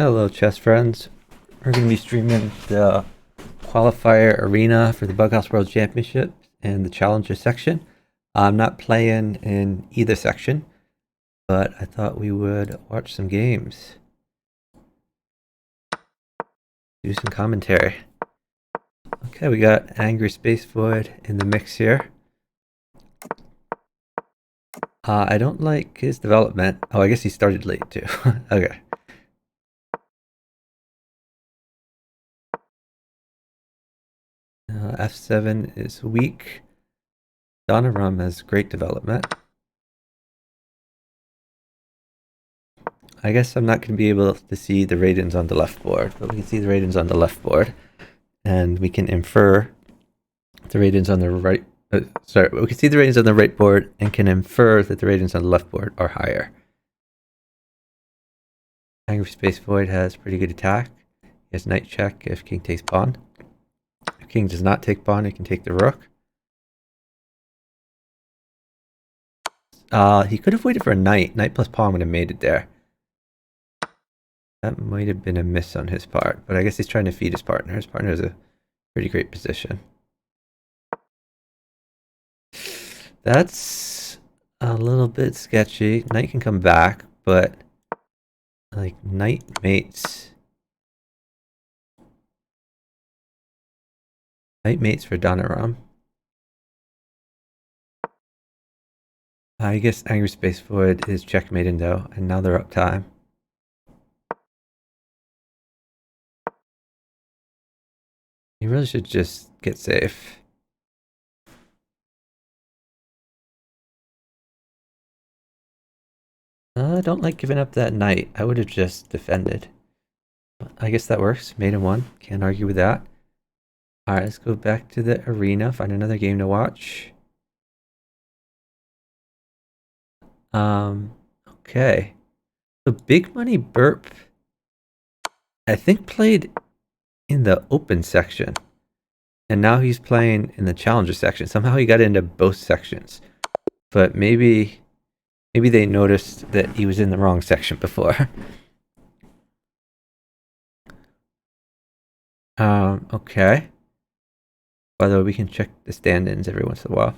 Hello, chess friends. We're going to be streaming the qualifier arena for the Bughouse World Championship and the challenger section. I'm not playing in either section, but I thought we would watch some games, do some commentary. Okay, we got Angry Space Void in the mix here. I don't like his development. Oh, I guess he started late too. Okay. F7 is weak. Donorum has great development. I guess I'm not going to be able to see the ratings on the left board, but we can see the ratings on the left board, and we can infer the ratings on the right. We can see the ratings on the right board and can infer that the ratings on the left board are higher. Angry Space Void has pretty good attack. He has knight check if king takes pawn. If king does not take pawn, he can take the rook. He could have waited for a knight. Knight plus pawn would have made it there. That might have been a miss on his part, but I guess he's trying to feed his partner. His partner has a pretty great position. That's a little bit sketchy. Knight can come back, but like knight mates. Knight mates for Donorum. I guess Angry Space Void is checkmating though, and now they're up time. You really should just get safe. I don't like giving up that knight. I would have just defended. But I guess that works. Mate in one. Can't argue with that. Alright, let's go back to the arena. Find another game to watch. Okay. So Big Money Burp, I think, played in the open section. And now he's playing in the challenger section. Somehow he got into both sections. But maybe they noticed that he was in the wrong section before. Okay. By the way, we can check the stand-ins every once in a while.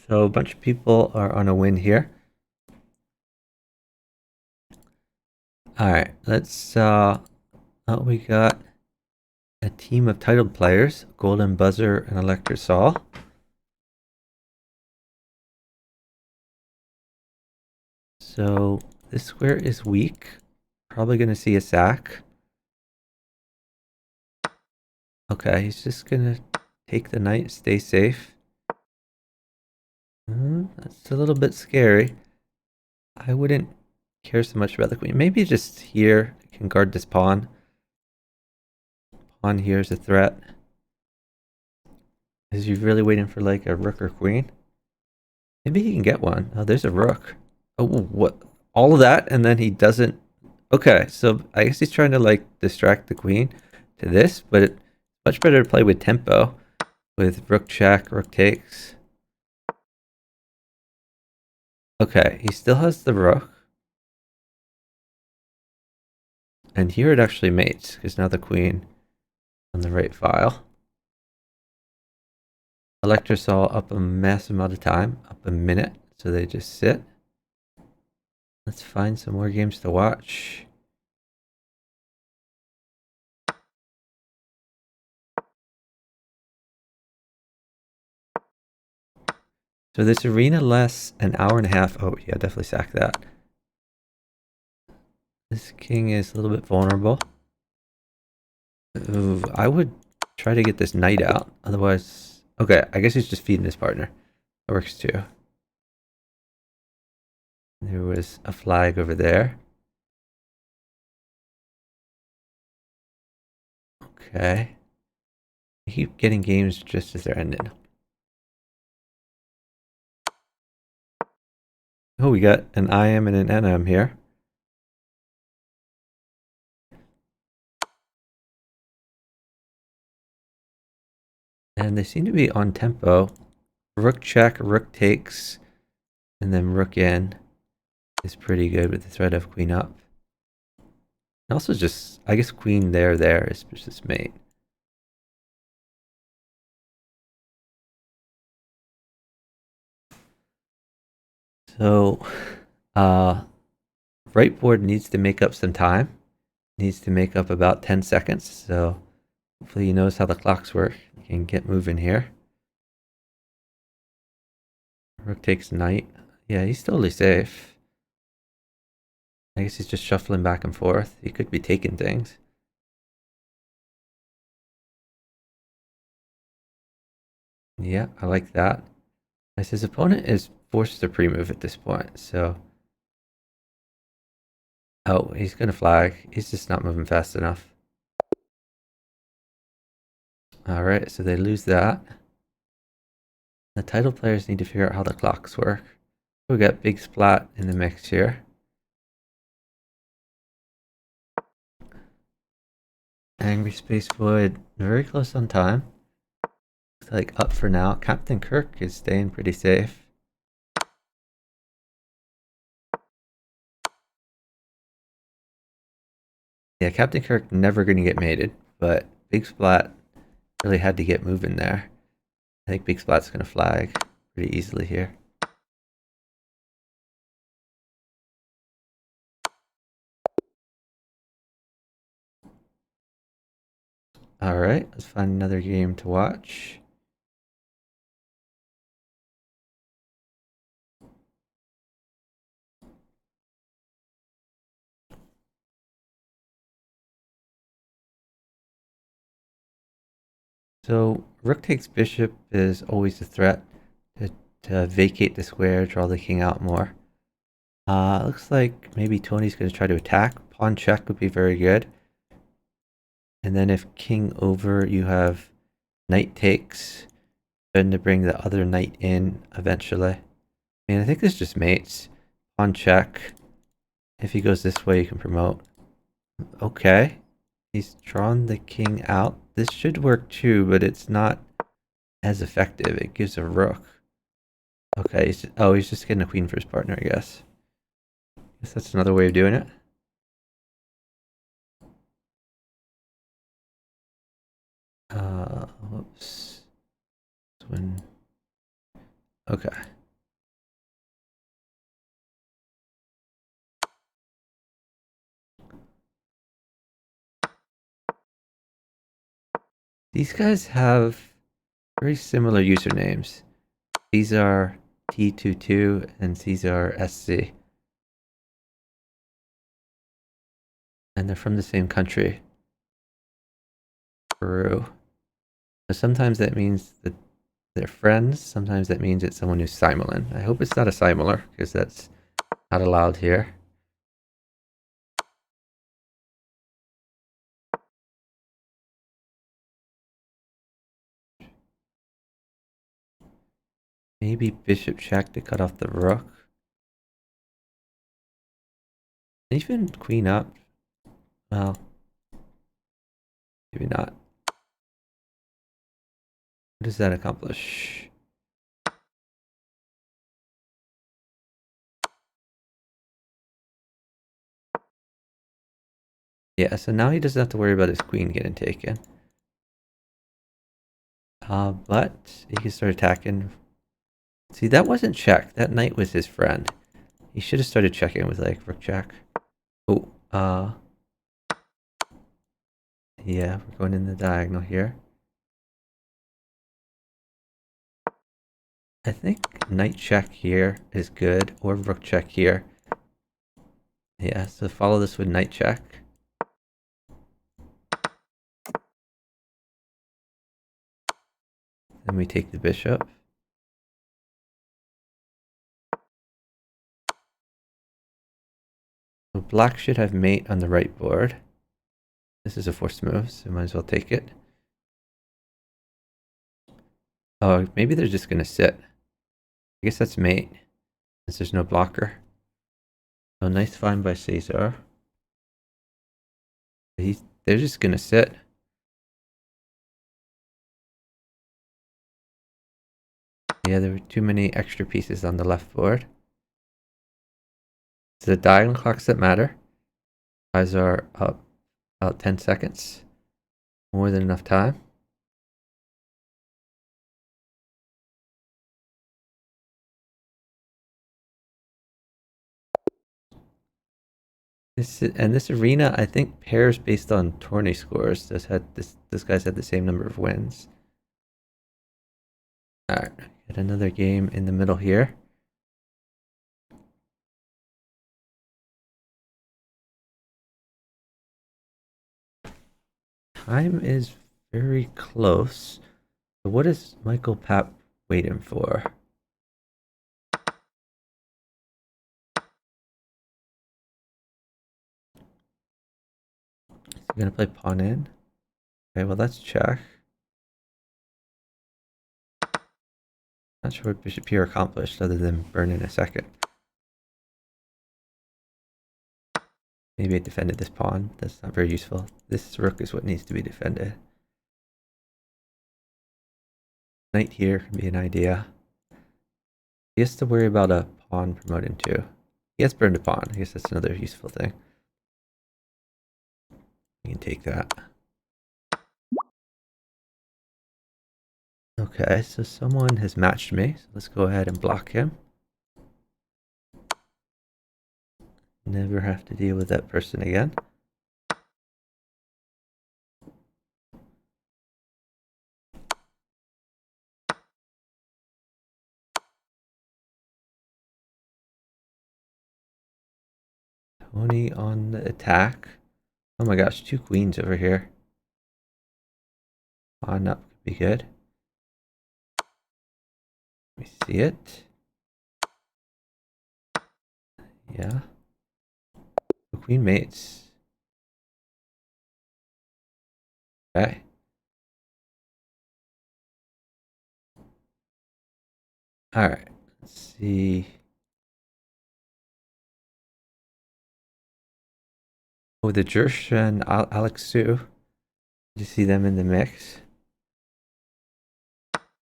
So a bunch of people are on a win here. Alright, let's we got a team of titled players, Golden Buzzer and Elector Saul. So this square is weak. Probably going to see a sack. Okay, he's just going to take the knight, stay safe. That's a little bit scary. I wouldn't care so much about the queen. Maybe just here, I can guard this pawn. Pawn here is a threat. Is he really waiting for like a rook or queen? Maybe he can get one. Oh, there's a rook. Oh, what? All of that, and then he doesn't. Okay, so I guess he's trying to like distract the queen to this, but it's much better to play with tempo, with rook check, rook takes. Okay, he still has the rook. And here it actually mates, because now the queen on the right file. Elector saw up a massive amount of time, up a minute, so they just sit. Let's find some more games to watch. So this arena lasts an hour and a half. Oh yeah, definitely sack that. This king is a little bit vulnerable. Ooh, I would try to get this knight out. Otherwise, okay, I guess he's just feeding his partner. That works too. There was a flag over there. Okay. I keep getting games just as they're ending. Oh, we got an IM and an NM here. And they seem to be on tempo. Rook check, rook takes, and then rook in is pretty good with the threat of queen up. And also just, I guess queen there is just mate. So, right board needs to make up some time. Needs to make up about 10 seconds. So hopefully he knows how the clocks work. You can get moving here. Rook takes knight. Yeah, he's totally safe. I guess he's just shuffling back and forth. He could be taking things. Yeah, I like that. As his opponent is forced to pre-move at this point, so... Oh, he's gonna flag. He's just not moving fast enough. Alright, so they lose that. The title players need to figure out how the clocks work. We got Big Splat in the mix here. Angry Space Void, very close on time. Looks like up for now. Captain Kirk is staying pretty safe. Yeah, Captain Kirk never gonna get mated, but Big Splat really had to get moving there. I think Big Splat's gonna flag pretty easily here. Alright, let's find another game to watch. So rook takes bishop is always a threat to vacate the square, draw the king out more. Looks like maybe Tony's going to try to attack. Pawn check would be very good. And then if king over, you have knight takes. Then to bring the other knight in eventually. And I think this just mates. Pawn check. If he goes this way, you can promote. Okay. He's drawn the king out. This should work too, but it's not as effective. It gives a rook. Okay, he's just getting a queen for his partner, I guess. Guess that's another way of doing it. Whoops. Okay. These guys have very similar usernames. These are T22 and these are SC. And they're from the same country, Peru. So sometimes that means that they're friends. Sometimes that means it's someone who's similar. I hope it's not a similar, because that's not allowed here. Maybe bishop check to cut off the rook. Even queen up. Well, maybe not. What does that accomplish? Yeah, so now he doesn't have to worry about his queen getting taken. But he can start attacking. See, that wasn't check. That knight was his friend. He should have started checking with like rook check. Oh, yeah, we're going in the diagonal here. I think knight check here is good, or rook check here. Yeah, so follow this with knight check. Then we take the bishop. So black should have mate on the right board. This is a forced move, so might as well take it. Oh, maybe they're just gonna sit. I guess that's mate, since there's no blocker. So nice find by Caesar. They're just gonna sit. Yeah, there were too many extra pieces on the left board. It's the diagonal clocks that matter. Eyes are up about 10 seconds. More than enough time. This arena, I think, pairs based on tourney scores. This guy's had the same number of wins. All right, get another game in the middle here. Time is very close. So what is Michael Papp waiting for? Is he gonna play pawn in? Okay, well let's check. Not sure what bishop here accomplished other than burn in a second. Maybe it defended this pawn. That's not very useful. This rook is what needs to be defended. Knight here can be an idea. He has to worry about a pawn promoting too. He has burned a pawn. I guess that's another useful thing. You can take that. Okay, so someone has matched me. So let's go ahead and block him. Never have to deal with that person again. Tony on the attack. Oh my gosh, 2 queens over here. Pawn up could be good. Let me see it. Yeah. The queen mates. Okay. Alright. Let's see. Oh, the Jersh and Alex Sue. Did you see them in the mix?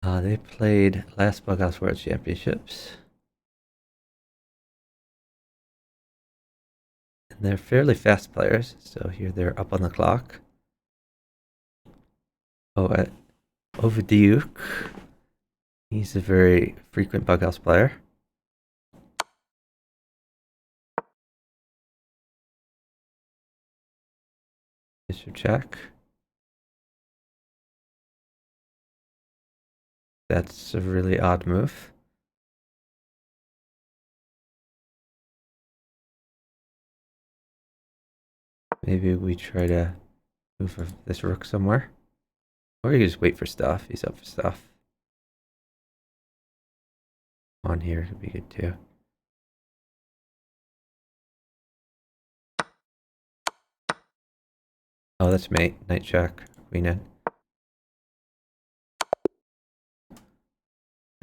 They played last Bughouse World Championships. And they're fairly fast players, so here they're up on the clock. Oh, Overduke. He's a very frequent Bughouse player. Bishop check. That's a really odd move. Maybe we try to move this rook somewhere. Or you can just wait for stuff. He's up for stuff. On here could be good too. Oh, that's mate. Knight check. Queen in.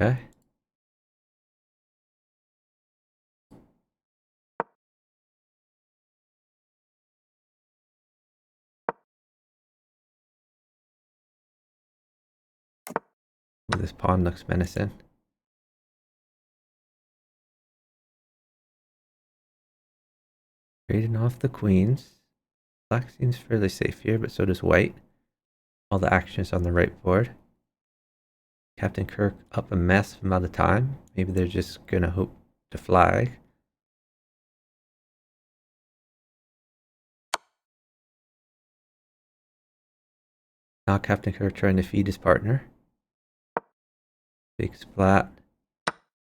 Okay. Ooh, this pawn looks menacing. Trading off the queens. Black seems fairly safe here, but so does white. All the action is on the right board. Captain Kirk up a massive amount of time. Maybe they're just gonna hope to flag. Now Captain Kirk trying to feed his partner. Big splat.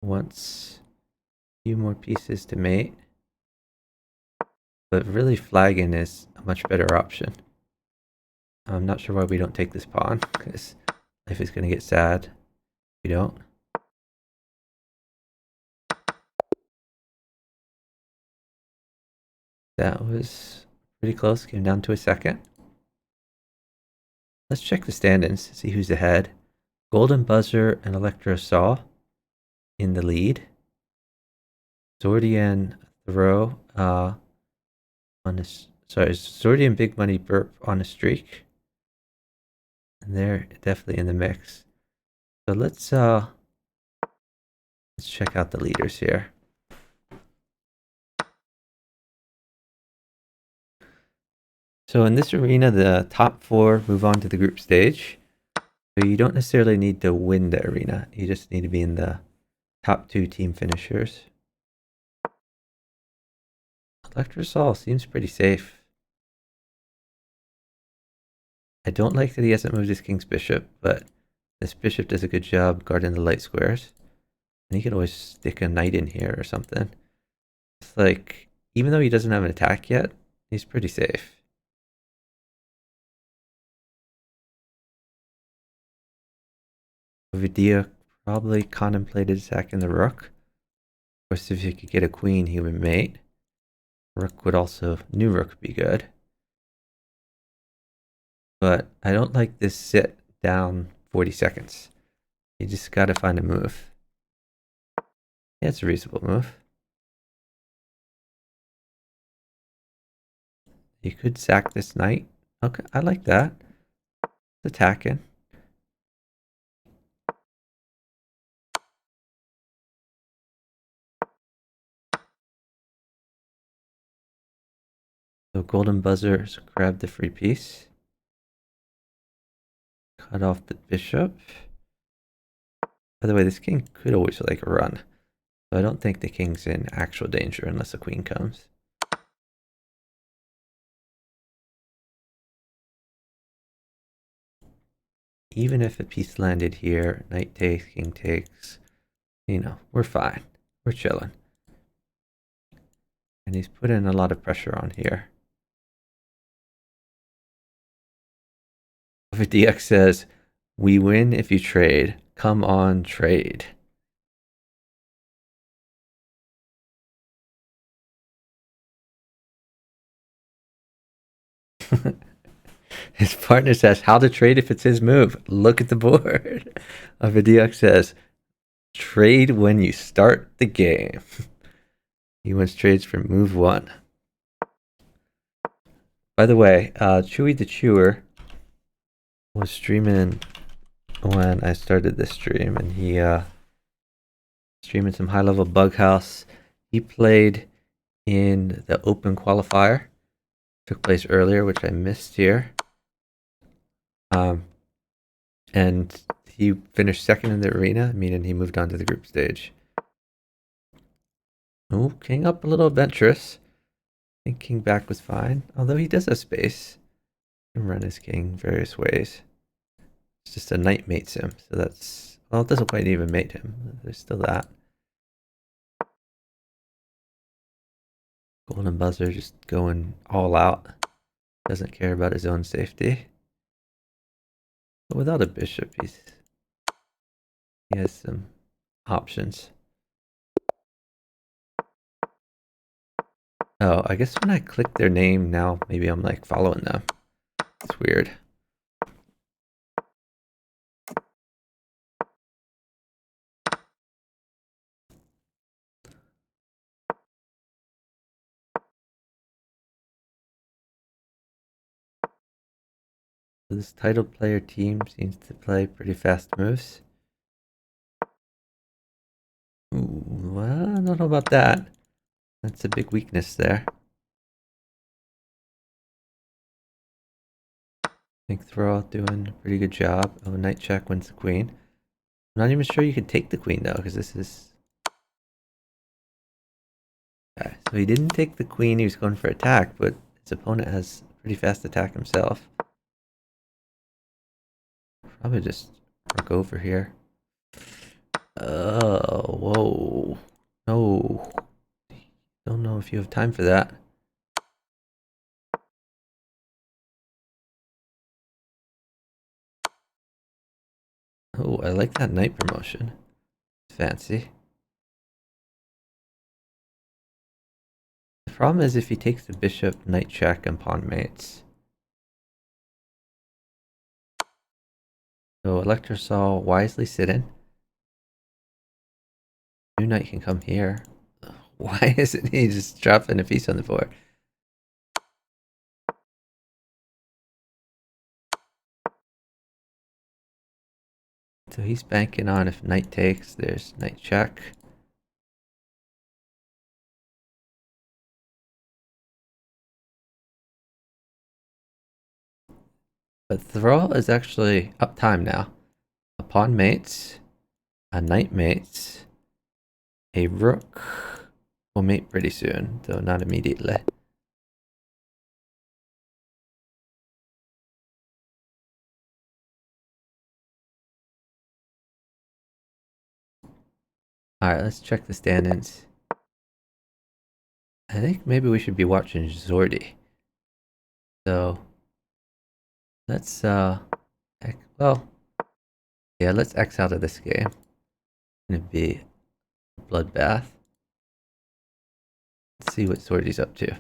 Wants a few more pieces to mate. But really flagging is a much better option. I'm not sure why we don't take this pawn, because life is going to get sad if we don't. That was pretty close, came down to a second. Let's check the standings to see who's ahead. Golden Buzzer and Electro Saw in the lead. Zordian Throw on this. Sorry, Zordian Big Money Burp on a streak. And they're definitely in the mix. So let's check out the leaders here. So in this arena, the top 4 move on to the group stage. So you don't necessarily need to win the arena. You just need to be in the top 2 team finishers. Electrosol seems pretty safe. I don't like that he hasn't moved his king's bishop, but this bishop does a good job guarding the light squares. And he could always stick a knight in here or something. It's like, even though he doesn't have an attack yet, he's pretty safe. Vidia probably contemplated attacking the rook. Of course, if he could get a queen, he would mate. Rook would also, new rook would be good. But I don't like this sit down 40 seconds. You just gotta find a move. Yeah, it's a reasonable move. You could sack this knight. Okay, I like that. Attacking. So golden buzzers grab the free piece. Cut off the bishop. By the way, this king could always like run. So I don't think the king's in actual danger unless a queen comes. Even if a piece landed here, knight takes, king takes, you know, we're fine. We're chilling. And he's putting a lot of pressure on here. If a DX says, we win if you trade, come on, trade. His partner says, how to trade if it's his move. Look at the board. If a DX says, trade when you start the game. He wins trades for move 1. By the way, Chewy the Chewer was streaming when I started this stream, and he streaming some high-level bughouse. He played in the open qualifier. Took place earlier, which I missed here. And he finished second in the arena, meaning he moved on to the group stage. Oh, king up a little adventurous. I think king back was fine, although he does have space. He can run his king various ways. It's just a knight mates him, so that's, well, it doesn't quite even mate him. There's still that. Golden buzzer just going all out. Doesn't care about his own safety. But without a bishop, he has some options. Oh, I guess when I click their name now, maybe I'm like following them. It's weird. So this title player team seems to play pretty fast moves. Ooh, well, I don't know about that. That's a big weakness there. I think throw doing a pretty good job. Oh, knight check wins the queen. I'm not even sure you could take the queen though, because this is... Okay, so he didn't take the queen, he was going for attack, but his opponent has pretty fast attack himself. Probably just work over here. Oh, whoa. No. Don't know if you have time for that. Oh, I like that knight promotion. It's fancy. The problem is if he takes the bishop, knight check, and pawn mates. So Electrosol wisely sitting. New knight can come here. Why isn't he just dropping a piece on the board? So he's banking on if knight takes, there's knight check. But thrall is actually uptime now. A pawn mates, a knight mates, a rook will mate pretty soon, though not immediately. Alright, let's check the stand-ins. I think maybe we should be watching Zordi. So let's well, yeah, let's X out of this game. It's gonna be a bloodbath. Let's see what Zordi's up to.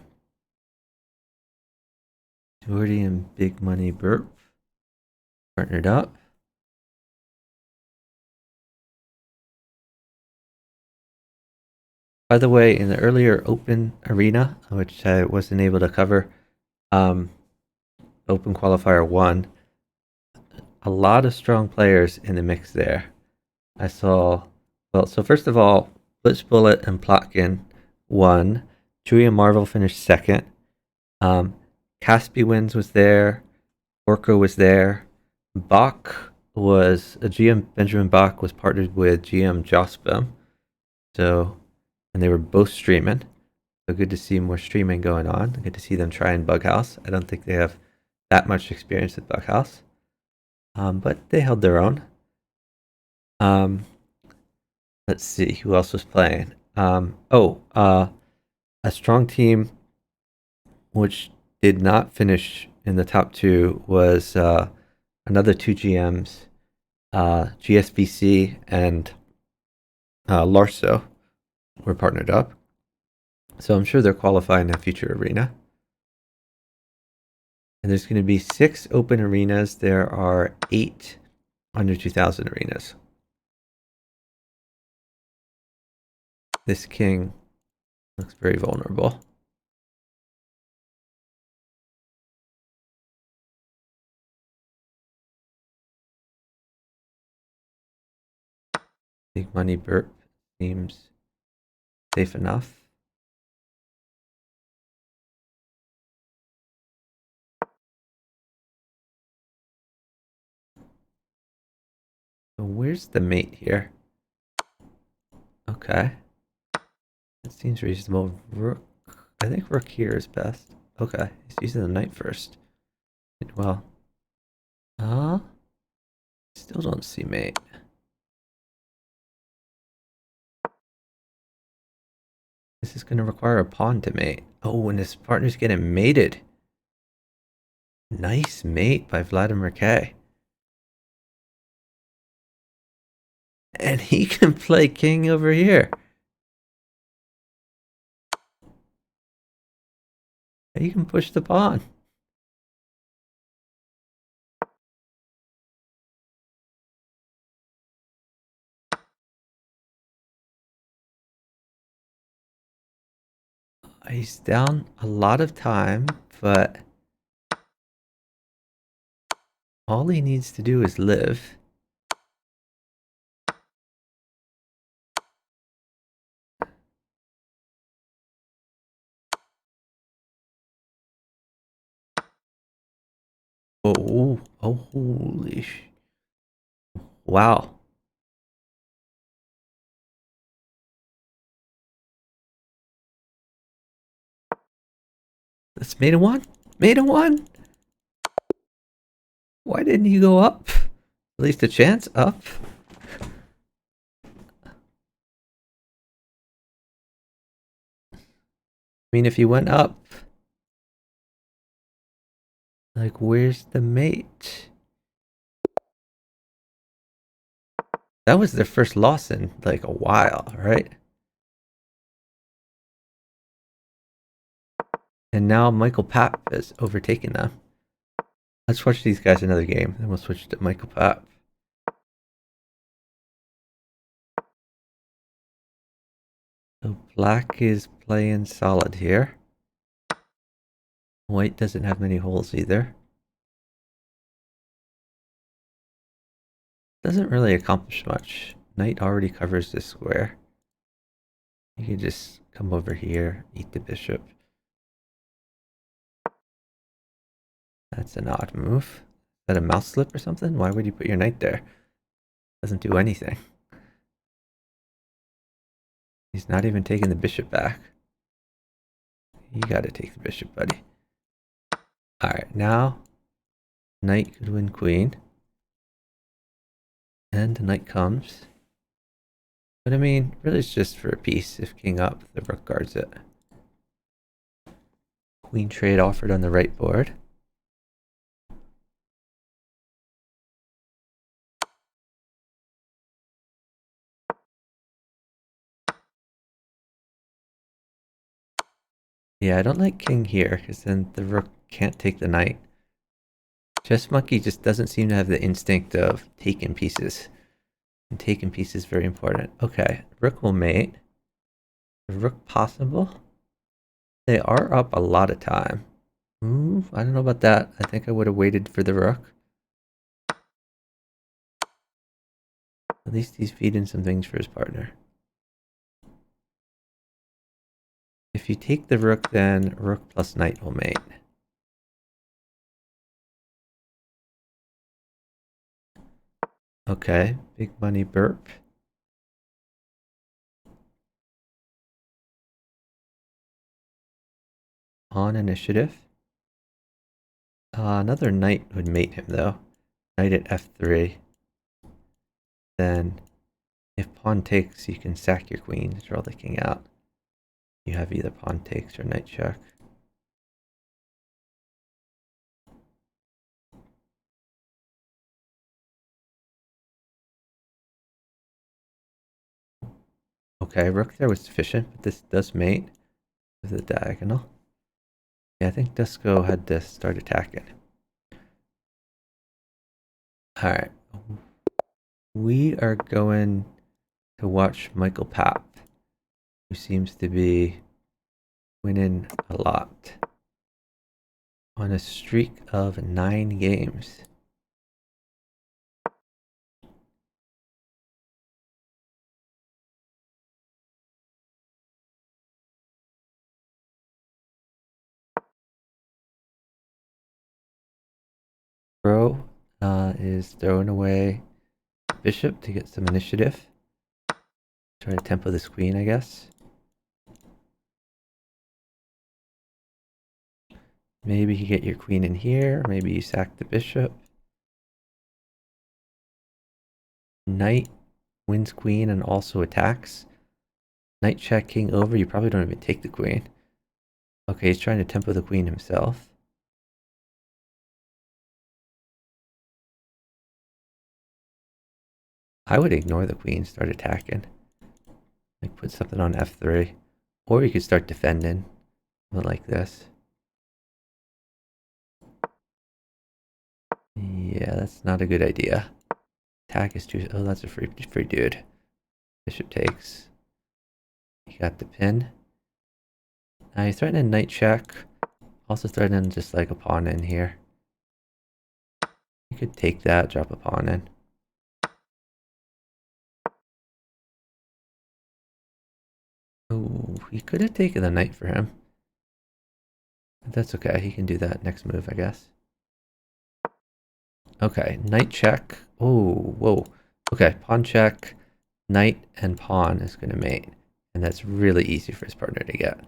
Zordi and Big Money Burp partnered up. By the way, in the earlier open arena, which I wasn't able to cover, open qualifier 1, a lot of strong players in the mix there. I saw, well, so first of all, Blitz Bullet and Plotkin won. Chewie and Marvel finished second. Caspy was there. Orko was there. Bach was, GM Benjamin Bach was partnered with GM Jospim. So, and they were both streaming. So good to see more streaming going on. Good to see them trying Bughouse. I don't think they have that much experience with Bughouse. But they held their own. Let's see who else was playing. A strong team which did not finish in the top 2 was another 2 GMs, GSBC and Larso were partnered up. So I'm sure they're qualifying in a future arena. And there's going to be 6 open arenas. There are 8 under 2000 arenas. This king looks very vulnerable. Big Money Burp seems safe enough. So where's the mate here? Okay. That seems reasonable. Rook. I think rook here is best. Okay. He's using the knight first. Well. Still don't see mate. This is going to require a pawn to mate. Oh, and his partner's getting mated. Nice mate by Vladimir K. And he can play king over here. You can push the pawn. He's down a lot of time, but all he needs to do is live. Oh, holy wow. That's made a one. Made a one. Why didn't you go up? At least a chance up. I mean, if you went up, like, where's the mate? That was their first loss in like a while, right? And now Michael Papp has overtaken them. Let's watch these guys another game, then we'll switch to Michael Papp. So black is playing solid here. White doesn't have many holes either. Doesn't really accomplish much. Knight already covers this square. You can just come over here, eat the bishop. That's an odd move. that a mouse slip or something? Why would you put your knight there? Doesn't do anything. He's not even taking the bishop back. You gotta take the bishop, buddy. Alright, now knight could win queen. And the knight comes. But I mean, really it's just for a piece. If king up, the rook guards it. Queen trade offered on the right board. Yeah, I don't like king here, because then the rook can't take the knight. Chess Monkey just doesn't seem to have the instinct of taking pieces. And taking pieces is very important. Okay, rook will mate. Rook possible? They are up a lot of time. I don't know about that. I think I would have waited for the rook. At least he's feeding some things for his partner. If you take the rook, then rook plus knight will mate. Okay, big money burp. On initiative. Another knight would mate him though. Knight at f3. Then if pawn takes, you can sack your queen to draw the king out. You have either pawn takes or knight check. Okay, rook there was sufficient, but this does mate with the diagonal. Yeah, I think Dusko had to start attacking. Alright. We are going to watch Michael Papp, who seems to be winning a lot. On a streak of 9 games. Bro is throwing away bishop to get some initiative. Try to tempo this queen, I guess. Maybe you get your queen in here. Maybe you sack the bishop. Knight wins queen and also attacks. Knight check, king over. You probably don't even take the queen. Okay, he's trying to tempo the queen himself. I would ignore the queen, start attacking. Like put something on f3. Or you could start defending. Something like this. Yeah, that's not a good idea. Attack is too... Oh, that's a free dude. Bishop takes. You got the pin. Now you're threatening knight check. Also threatening just like a pawn in here. You could take that, drop a pawn in. Oh, he could have taken the knight for him. But that's okay, he can do that next move, I guess. Okay, knight check. Oh, whoa. Okay, pawn check. Knight and pawn is going to mate. And that's really easy for his partner to get.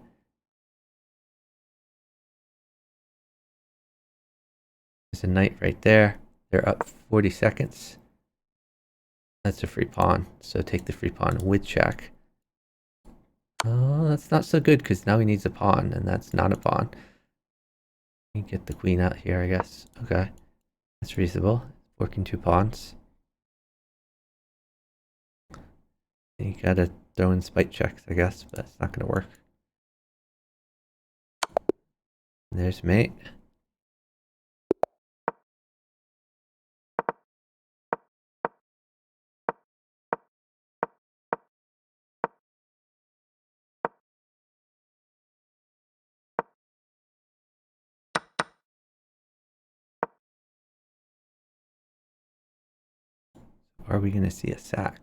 There's a knight right there. They're up 40 seconds. That's a free pawn. So take the free pawn with check. Oh, that's not so good because now he needs a pawn, and that's not a pawn. You get the queen out here, I guess. Okay. That's reasonable. Working 2 pawns. You gotta throw in spite checks, I guess, but it's not gonna work. There's mate. Are we gonna see a sack?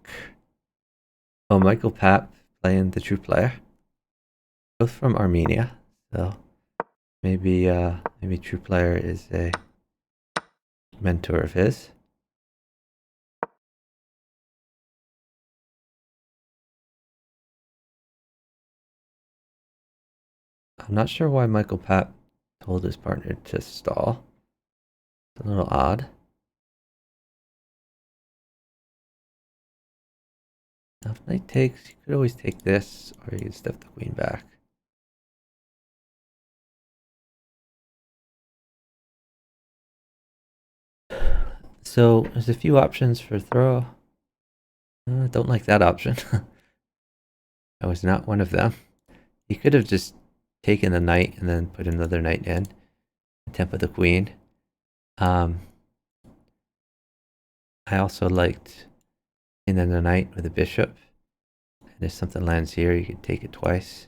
Oh, Michael Papp playing the true player. Both from Armenia, so maybe true player is a mentor of his. I'm not sure why Michael Papp told his partner to stall. It's a little odd. Now if knight takes, you could always take this, or you could step the queen back. So there's a few options for throw. Don't like that option. That was not one of them. He could have just taken the knight and then put another knight in, tempo the queen. I also liked and then the knight with a bishop. And if something lands here, you could take it twice.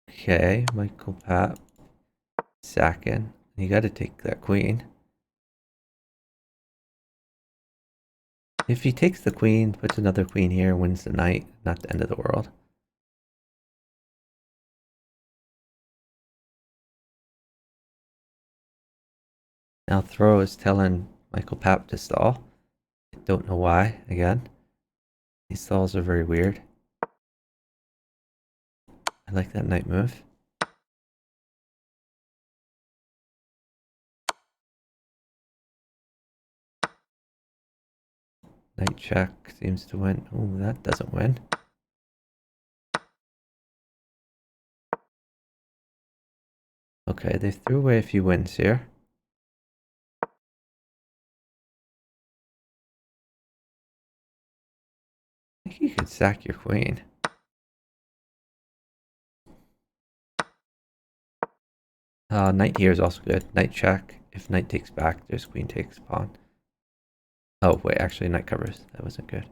Okay, Michael Papp, sacking. You got to take that queen. If he takes the queen, puts another queen here, wins the knight, not the end of the world. Now throw is telling Michael Papp to stall. I don't know why, again. These stalls are very weird. I like that knight move. Knight check seems to win. Oh, that doesn't win. Okay, they threw away a few wins here. I think you could sack your queen. Knight here is also good. Knight check. If knight takes back, there's queen takes pawn. Oh, wait, actually knight covers. That wasn't good.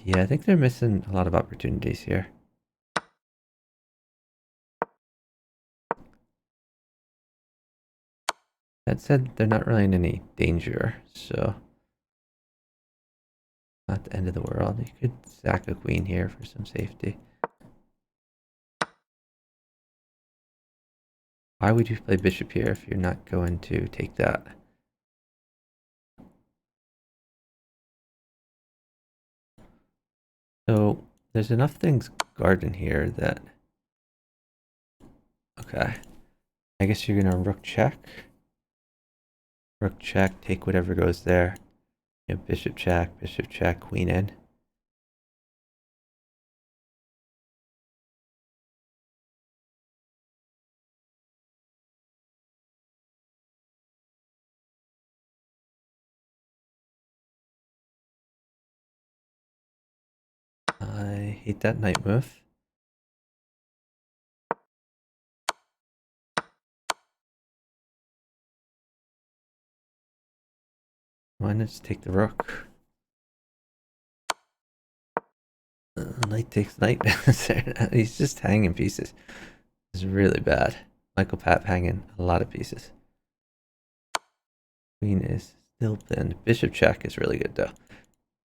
Yeah, I think they're missing a lot of opportunities here. That said, they're not really in any danger, so not the end of the world. You could sack a queen here for some safety. Why would you play bishop here if you're not going to take that? So there's enough things guarding here that... Okay. I guess you're gonna rook check. Rook check, take whatever goes there. You have bishop check, queen in. I hate that knight move. Why not just take the rook? Knight takes knight. He's just hanging pieces. It's really bad. Michael Papp hanging a lot of pieces. Queen is still pinned. Bishop check is really good though.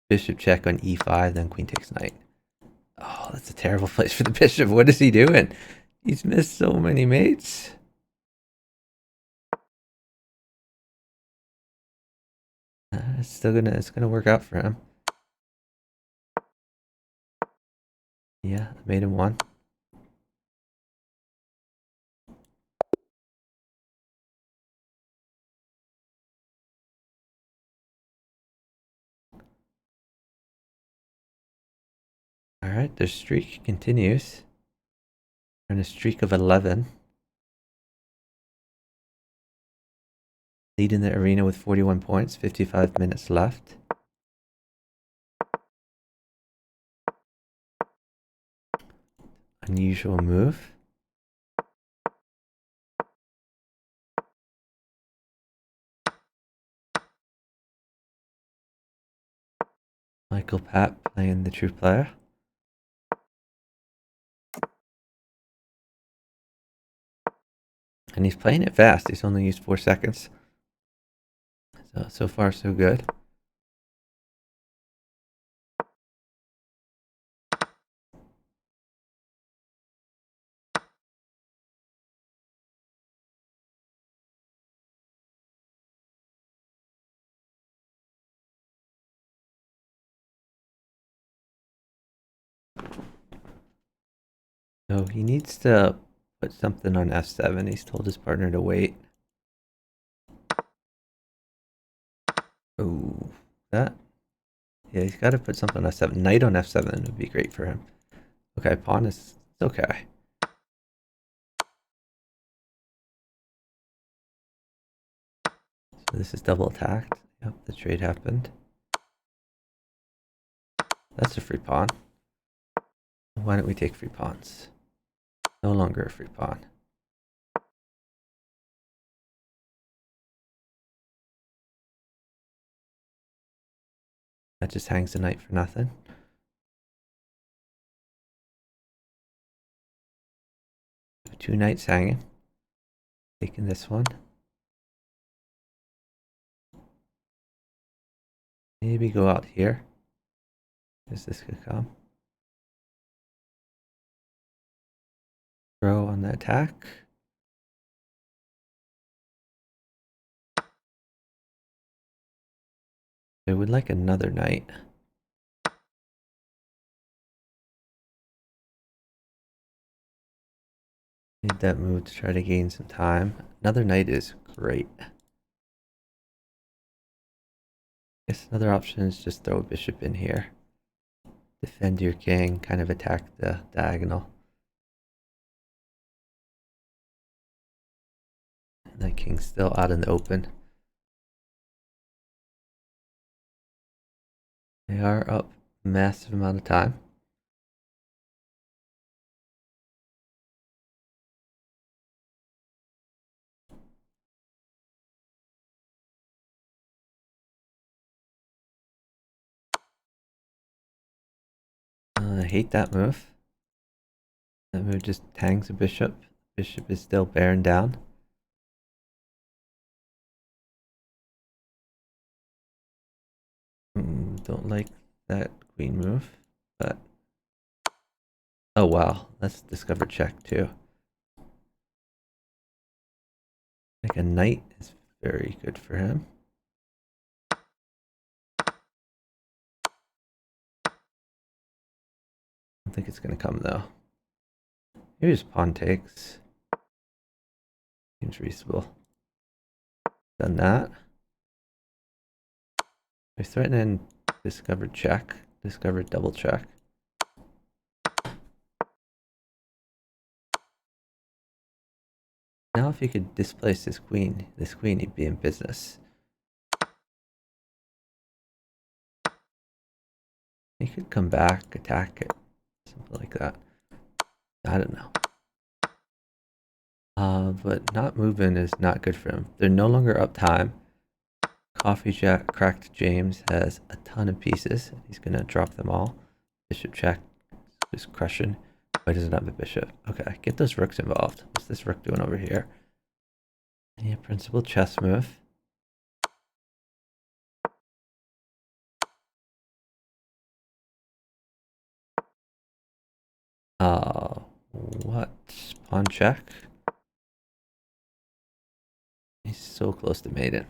Bishop check on e5, then queen takes knight. Oh, that's a terrible place for the bishop. What is he doing? He's missed so many mates. It's gonna work out for him. Yeah, made him one. All right, their streak continues. They're on a streak of 11. Leading the arena with 41 points, 55 minutes left. Unusual move. Michael Papp playing the true player. And he's playing it fast. He's only used 4 seconds. So far, so good. So he needs to put something on f7. He's told his partner to wait. Oh, that. Yeah, he's got to put something on f7. Knight on f7 would be great for him. Okay, pawn is okay. So this is double attacked. Yep, the trade happened. That's a free pawn. Why don't we take free pawns? No longer a free pawn. That just hangs the knight for nothing. Two knights hanging. Taking this one. Maybe go out here. This could come. Throw on the attack. I would like another knight. Need that move to try to gain some time. Another knight is great. Guess another option is just throw a bishop in here. Defend your king, kind of attack the diagonal. And that king's still out in the open. They are up a massive amount of time. I hate that move. That move just hangs a bishop. Bishop is still bearing down. Don't like that queen move, but oh wow, that's discover check too. Like a knight is very good for him. I don't think it's gonna come though. Maybe just pawn takes. Seems reasonable. Done that. I threaten discovered check. Discovered double check. Now if he could displace this queen, he'd be in business. He could come back, attack it, something like that. I don't know. But not moving is not good for him. They're no longer up time. Coffee Jack Cracked James has a ton of pieces. He's gonna drop them all. Bishop check, just crushing. Why doesn't have a bishop? Okay, get those rooks involved. What's this rook doing over here? Yeah, principal chess move. What? Pawn check? He's so close to maiden.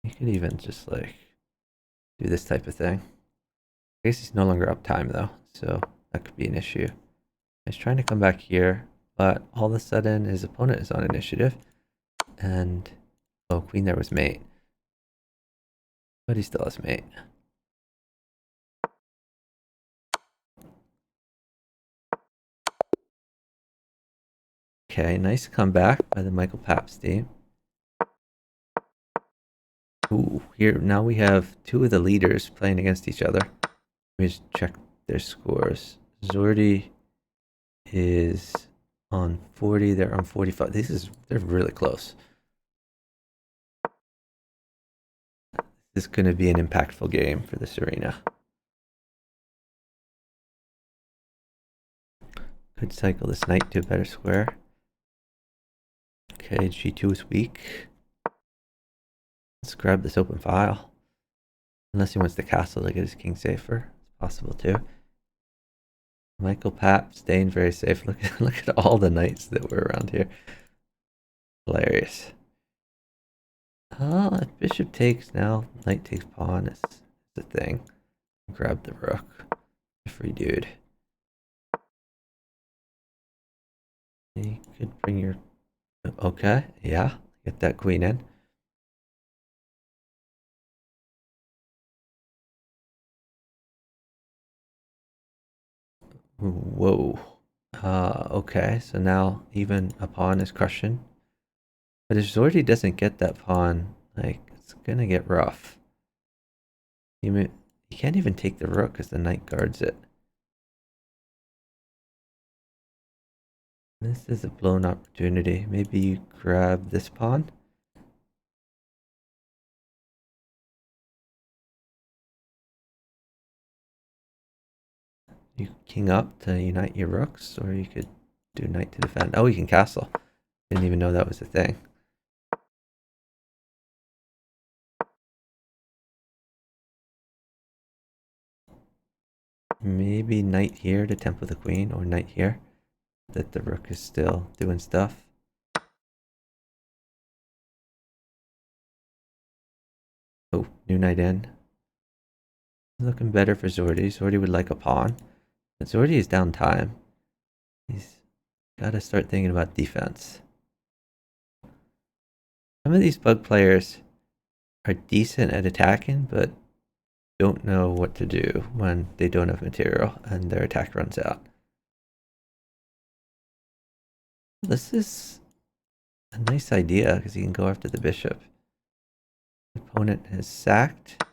He could even just like do this type of thing. I guess he's no longer up time though, so that could be an issue. He's trying to come back here, but all of a sudden his opponent is on initiative. And oh, queen there was mate. But he still has mate. Okay, nice comeback by the Michael Paps team. Ooh, here now we have two of the leaders playing against each other. Let me just check their scores. Zordi is on 40, they're on 45. They're really close. This is going to be an impactful game for this arena. Could cycle this knight to a better square. Okay, G2 is weak. Let's grab this open file. Unless he wants the castle to get his king safer. It's possible too. Michael Papp staying very safe. Look at all the knights that were around here. Hilarious. If bishop takes now, knight takes pawn is the thing. Grab the rook. Free dude. You could bring your... Okay, yeah. Get that queen in. Whoa. Okay, so now even a pawn is crushing. But if Zordi doesn't get that pawn, like, it's gonna get rough. You can't even take the rook because the knight guards it. This is a blown opportunity. Maybe you grab this pawn. You king up to unite your rooks, or you could do knight to defend. Oh, you can castle. Didn't even know that was a thing. Maybe knight here to tempo the queen, or knight here. That the rook is still doing stuff. Oh, new knight in. Looking better for Zordi. Zordi would like a pawn. But Zordi is down time. He's got to start thinking about defense. Some of these bug players are decent at attacking, but don't know what to do when they don't have material and their attack runs out. This is a nice idea because he can go after the bishop. The opponent has sacked.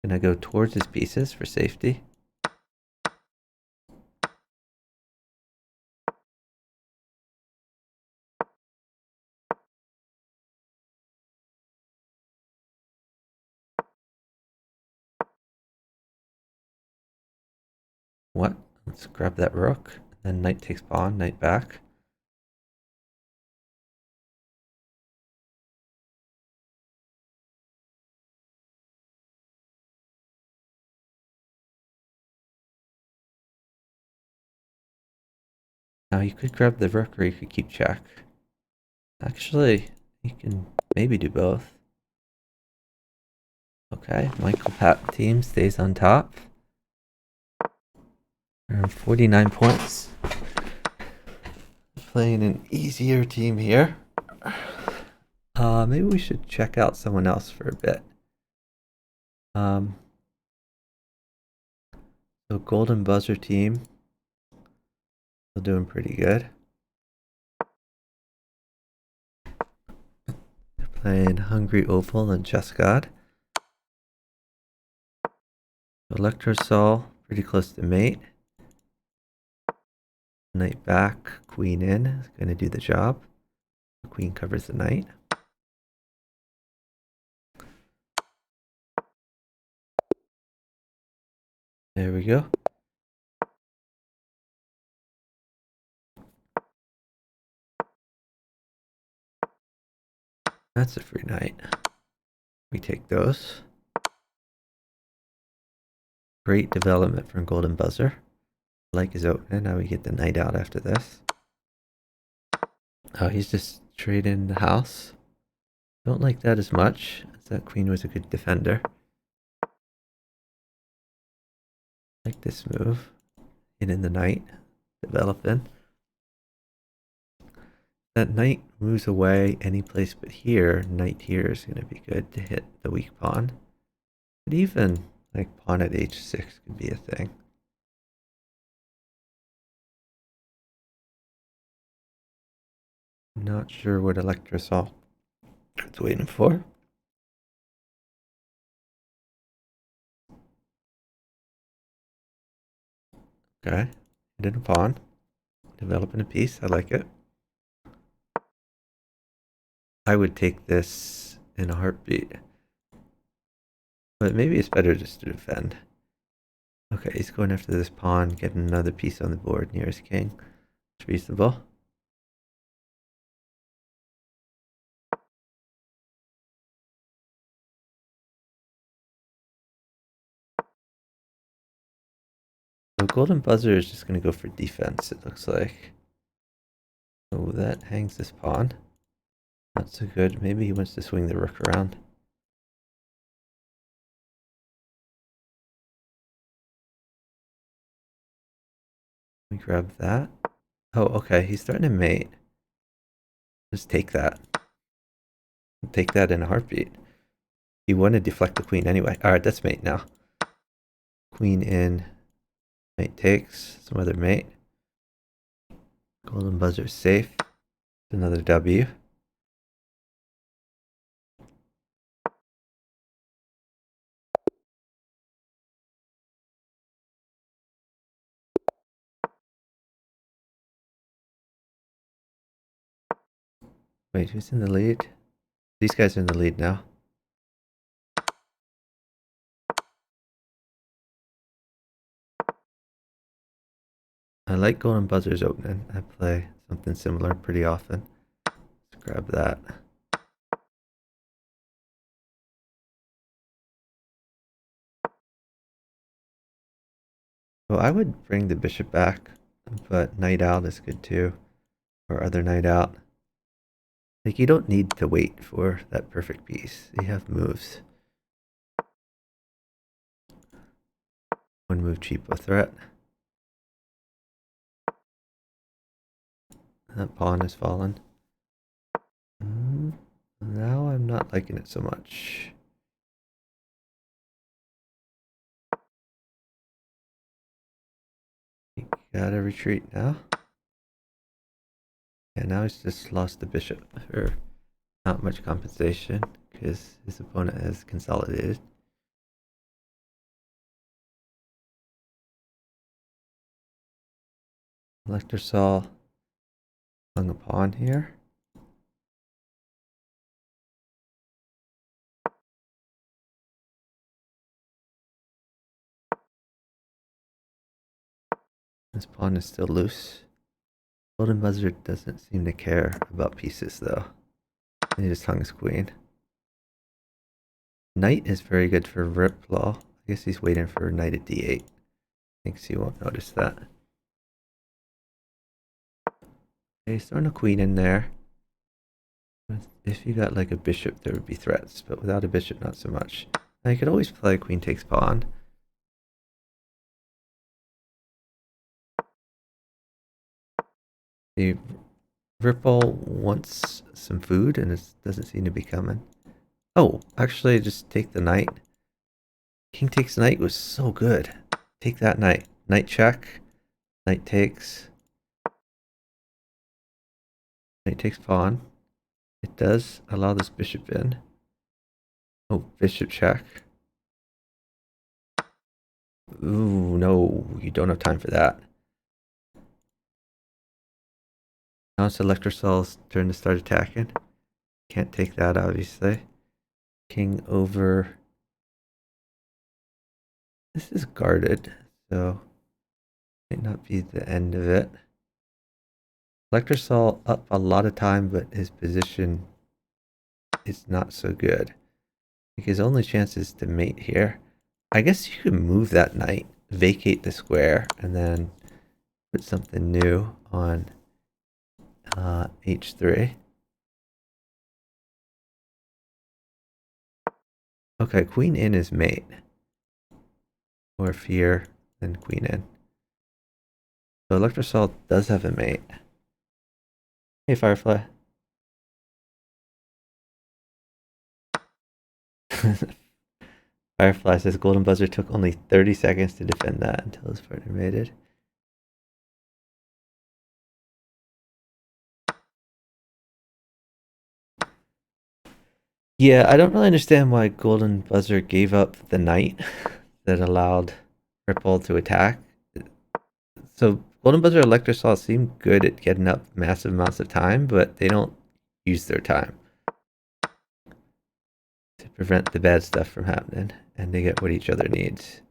Gonna go towards his pieces for safety. What? Let's grab that rook. Then knight takes pawn, knight back. Now you could grab the rook or you could keep check. Actually, you can maybe do both. Okay, Michael Papp team stays on top. Around 49 points. Playing an easier team here. Maybe we should check out someone else for a bit. So Golden Buzzer team. Still doing pretty good. They're playing Hungry Opal and Chess God. Electrosol, pretty close to mate. Knight back, queen in, is going to do the job. The queen covers the knight. There we go. That's a free knight. We take those. Great development from Golden Buzzer. Like his opening. Now we get the knight out after this. Oh, he's just trading the house. Don't like that as much, as that queen was a good defender. Like this move. Hitting the knight. Developing. That knight moves away any place but here. Knight here is going to be good to hit the weak pawn. But even like pawn at h6 could be a thing. Not sure what Electrosol is waiting for. Okay, hit a pawn. Developing a piece, I like it. I would take this in a heartbeat. But maybe it's better just to defend. Okay, he's going after this pawn, getting another piece on the board near his king. It's reasonable. So golden buzzer is just going to go for defense, it looks like. Oh, that hangs this pawn. Not so good. Maybe he wants to swing the rook around. Let me grab that. Oh, okay. He's starting to mate. Just take that. Take that in a heartbeat. You want to deflect the queen anyway. Alright, that's mate now. Queen in. Mate takes. Some other mate. Golden buzzer safe. Another W. Wait, who's in the lead? These guys are in the lead now. I like golden buzzers opening. I play something similar pretty often. Let's grab that. Well, I would bring the bishop back, but knight out is good too. Or other knight out. Like, you don't need to wait for that perfect piece. You have moves. One move cheapo threat. That pawn has fallen. Now I'm not liking it so much. You gotta retreat now. Yeah, now he's just lost the bishop for not much compensation because his opponent has consolidated. Elector saw hung a pawn here. This pawn is still loose. Golden buzzer doesn't seem to care about pieces though. He just hung his queen. Knight is very good for rip law. I guess he's waiting for knight at d8. Thinks he won't notice that. Okay, he's throwing a queen in there. If you got like a bishop, there would be threats, but without a bishop, not so much. Now, you could always play queen takes pawn. The Ripple wants some food and it doesn't seem to be coming. Oh, actually, just take the knight. King takes knight was so good. Take that knight. Knight check. Knight takes. Knight takes pawn. It does allow this bishop in. Oh, bishop check. Ooh, no, you don't have time for that. Now it's Elector Sol's turn to start attacking. Can't take that, obviously. King over. This is guarded, so might not be the end of it. Elector Sol up a lot of time, but his position is not so good. Like, his only chance is to mate here. I guess you could move that knight, vacate the square, and then put something new on h3. Okay, queen in is mate. Or fear, then queen in. So Elector Sol does have a mate. Hey, Firefly. Firefly says Golden Buzzer took only 30 seconds to defend that until his partner mated. Yeah, I don't really understand why Golden Buzzer gave up the knight that allowed Ripple to attack. So Golden Buzzer and Elector Saw seem good at getting up massive amounts of time, but they don't use their time to prevent the bad stuff from happening, and they get what each other needs.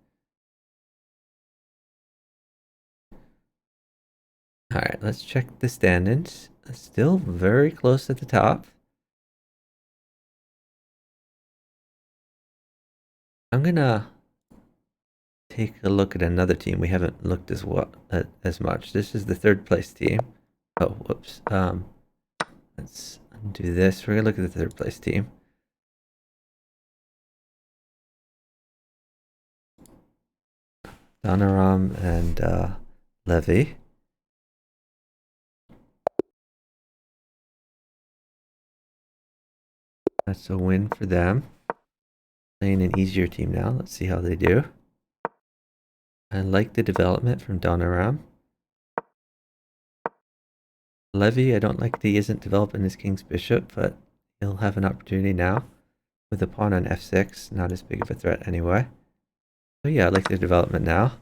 Alright, let's check the standings. Still very close at the top. I'm gonna take a look at another team. We haven't looked as much. This is the third place team. Oh, whoops. Let's undo this. We're gonna look at the third place team. Donaram and Levy. That's a win for them. Playing an easier team now. Let's see how they do. I like the development from Donaram. Levy, I don't like that he isn't developing his king's bishop, but he'll have an opportunity now. With the pawn on f6, not as big of a threat anyway. So yeah, I like the development now.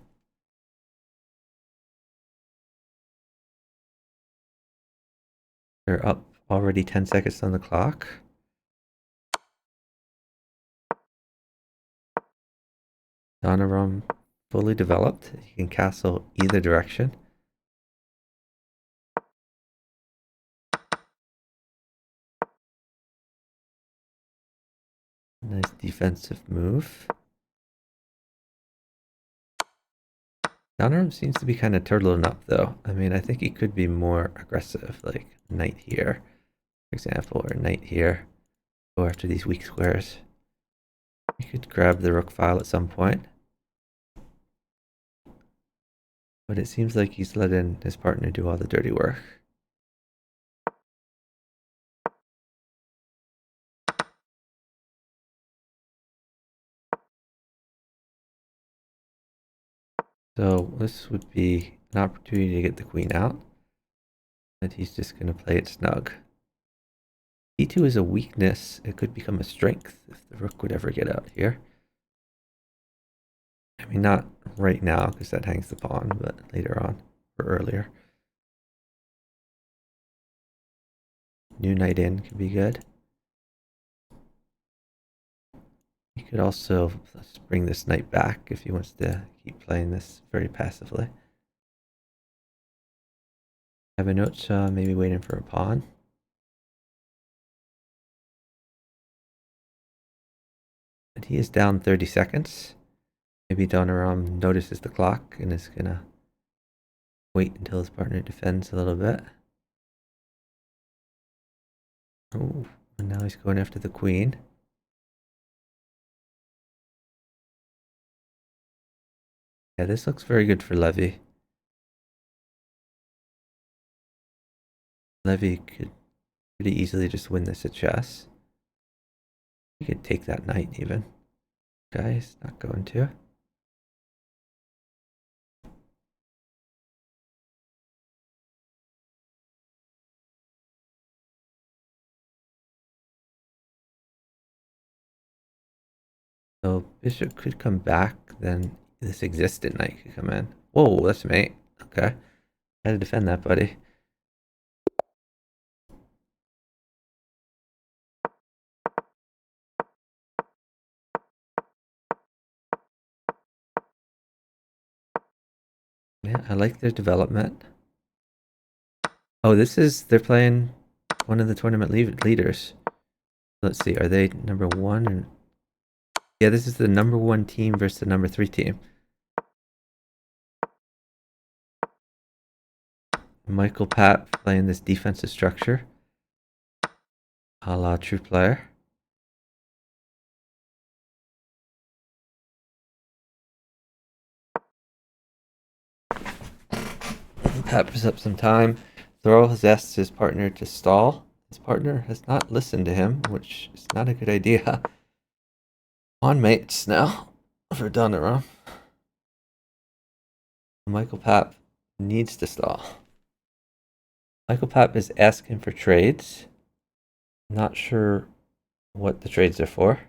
They're up already 10 seconds on the clock. Donaram fully developed. He can castle either direction. Nice defensive move. Donaram seems to be kind of turtling up though. I mean, I think he could be more aggressive, like knight here, for example, or knight here. Go after these weak squares. He could grab the rook file at some point. But it seems like he's letting his partner do all the dirty work. So this would be an opportunity to get the queen out. But he's just going to play it snug. e2 is a weakness. It could become a strength if the rook would ever get out here. I mean, not right now because that hangs the pawn, but later on or earlier. New knight in can be good. He could also bring this knight back if he wants to keep playing this very passively. Have a note, maybe waiting for a pawn. And he is down 30 seconds. Maybe Donaram notices the clock and is gonna wait until his partner defends a little bit. Oh, and now he's going after the queen. Yeah, this looks very good for Levy. Levy could pretty easily just win this at chess. He could take that knight even. Okay, he's not going to. So bishop could come back, then this existent knight could come in. Whoa, that's mate. Okay. Had to defend that, buddy. Yeah, I like their development. Oh, they're playing one of the tournament leaders. Let's see, are they number one? Or... Yeah, this is the number 1 team versus the number 3 team. Michael Papp playing this defensive structure. A la true player. Papp is up some time. Thorol has asked his partner to stall. His partner has not listened to him, which is not a good idea. On mates now for Donaram. Michael Papp needs to stall. Michael Papp is asking for trades. Not sure what the trades are for.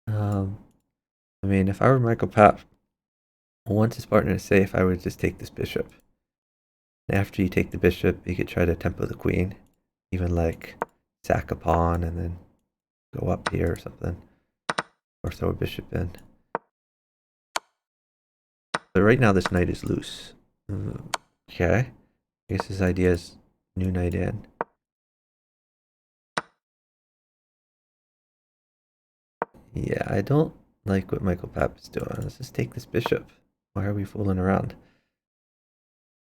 I mean, if I were Michael Papp, I want his partner to say if I would just take this bishop. And after you take the bishop, you could try to tempo the queen. Even like sack a pawn and then go up here or something. Or throw a bishop in. But right now this knight is loose. Okay. I guess his idea is new knight in. Yeah, I don't like what Michael Papp is doing. Let's just take this bishop. Why are we fooling around?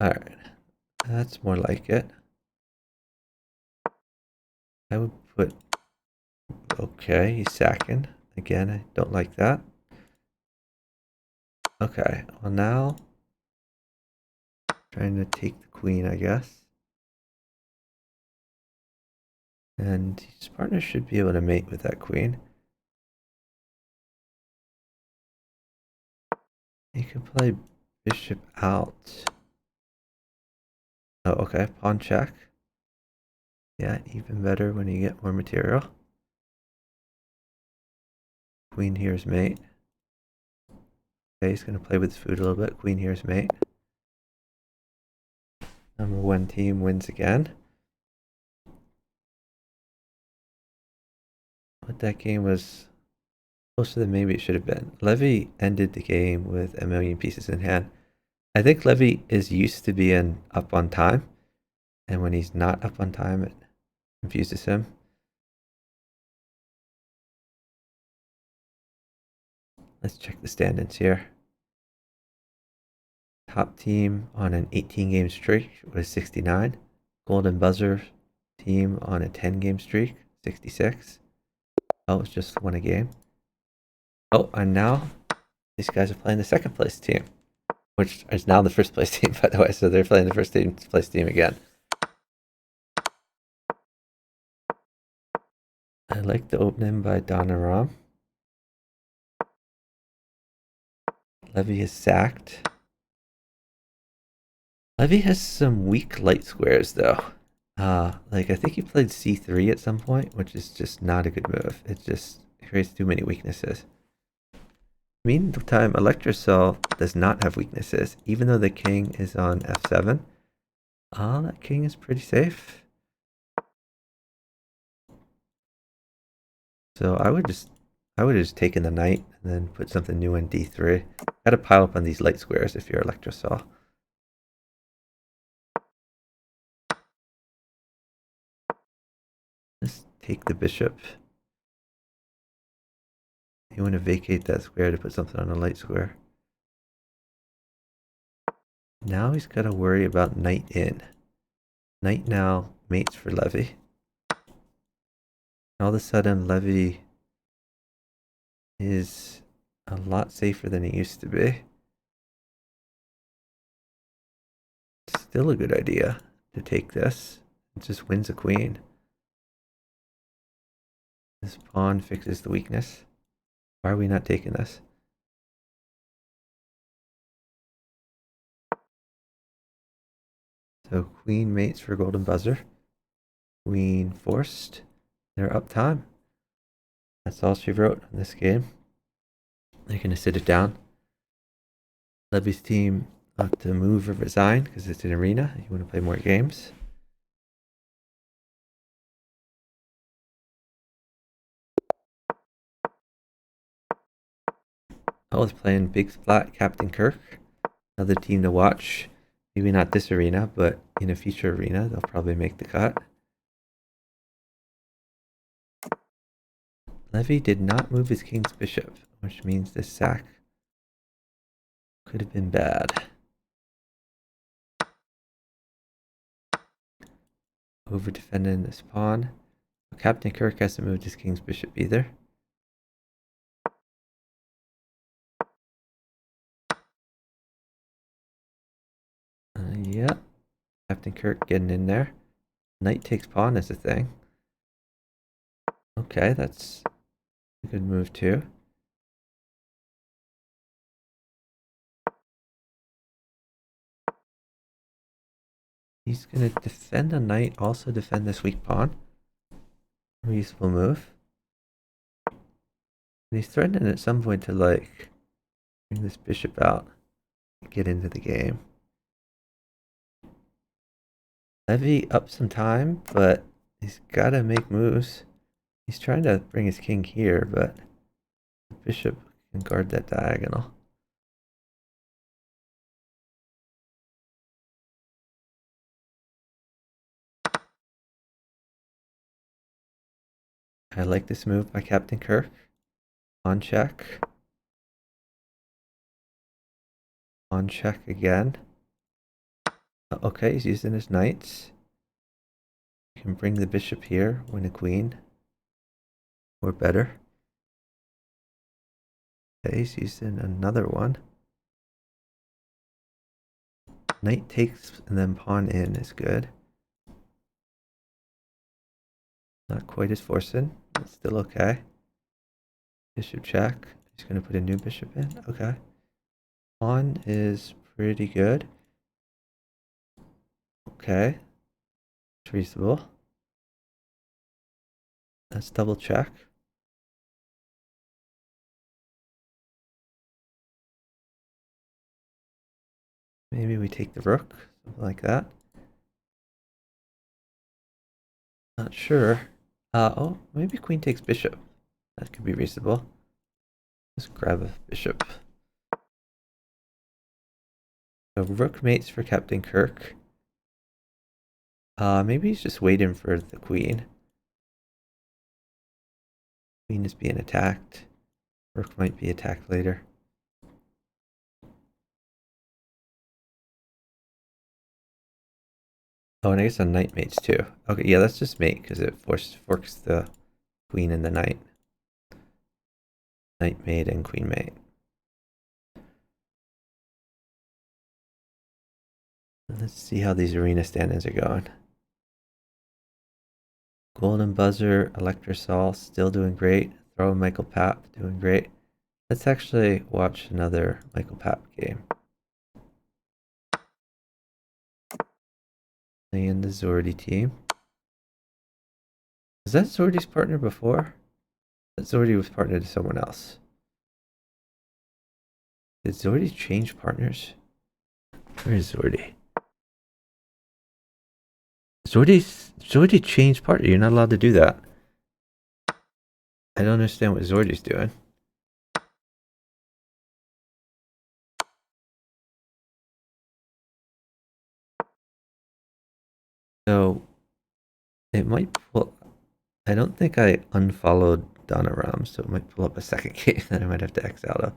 Alright, that's more like it. I would put... Okay, he's sacking. Again, I don't like that. Okay, well now... Trying to take the queen, I guess. And his partner should be able to mate with that queen. He could play bishop out. Oh, okay, pawn check. Yeah, even better when you get more material. Queen here's mate. Okay, he's going to play with his food a little bit. Queen here's mate. Number one team wins again. But that game was closer than maybe it should have been. Levy ended the game with a million pieces in hand. I think Levy is used to being up on time. And when he's not up on time, it confuses him. Let's check the standings here. Top team on an 18-game streak was 69. Golden Buzzer team on a 10-game streak, 66. Oh, it's just won a game. Oh, and now these guys are playing the second place team, which is now the first place team, by the way. So they're playing the first place team again. I like the opening by Donaram. Levy is sacked. Levy has some weak light squares, though. Like I think he played c3 at some point, which is just not a good move. It just creates too many weaknesses. Meantime, Electrocell does not have weaknesses, even though the king is on f7. That king is pretty safe. So I would have just taken the knight and then put something new in d3. Gotta pile up on these light squares if you're Electrocell. Just take the bishop. You want to vacate that square to put something on a light square. Now he's got to worry about knight in. Knight now mates for Levy. All of a sudden, Levy is a lot safer than he used to be. Still a good idea to take this. It just wins a queen. This pawn fixes the weakness. Why are we not taking this? So queen mates for golden buzzer. Queen forced. They're up time. That's all she wrote in this game. They're going to sit it down. Levy's team ought to move or resign because it's an arena. You want to play more games. I was playing Big Splat Captain Kirk. Another team to watch. Maybe not this arena, but in a future arena, they'll probably make the cut. Levy did not move his king's bishop, which means this sack could have been bad. Over defending this pawn. Captain Kirk hasn't moved his king's bishop either. Yeah, Captain Kirk getting in there. Knight takes pawn is a thing. Okay, that's a good move too. He's going to defend the knight, also defend this weak pawn. Reasonable move. And he's threatening at some point to like bring this bishop out and get into the game. Levy up some time, but he's got to make moves. He's trying to bring his king here, but the bishop can guard that diagonal. I like this move by Captain Kirk. Pawn check. Pawn check again. Okay, he's using his knights. You can bring the bishop here, win a queen. Or better. Okay, he's using another one. Knight takes and then pawn in is good. Not quite as forcing. It's still okay. Bishop check. He's going to put a new bishop in. Okay. Pawn is pretty good. Okay. It's reasonable. Let's double check. Maybe we take the rook. Something like that. Not sure. Oh, maybe queen takes bishop. That could be reasonable. Let's grab a bishop. So rook mates for Captain Kirk. Maybe he's just waiting for the queen. Queen is being attacked. Rook might be attacked later. Oh, and I guess on knight mates too. Okay, yeah, let's just mate because it forks the queen and the knight. Knight mate and queen mate. Let's see how these arena stand-ins are going. Golden Buzzer, Electrosol, still doing great. Throw Michael Papp, doing great. Let's actually watch another Michael Papp game. Playing the Zordy team. Was that Zordy's partner before? That Zordy was partnered to someone else. Did Zordy change partners? Where is Zordy? Zordy changed partner. You're not allowed to do that. I don't understand what Zordy's doing. So it might pull. I don't think I unfollowed Donaram, so it might pull up a second game that I might have to X out of.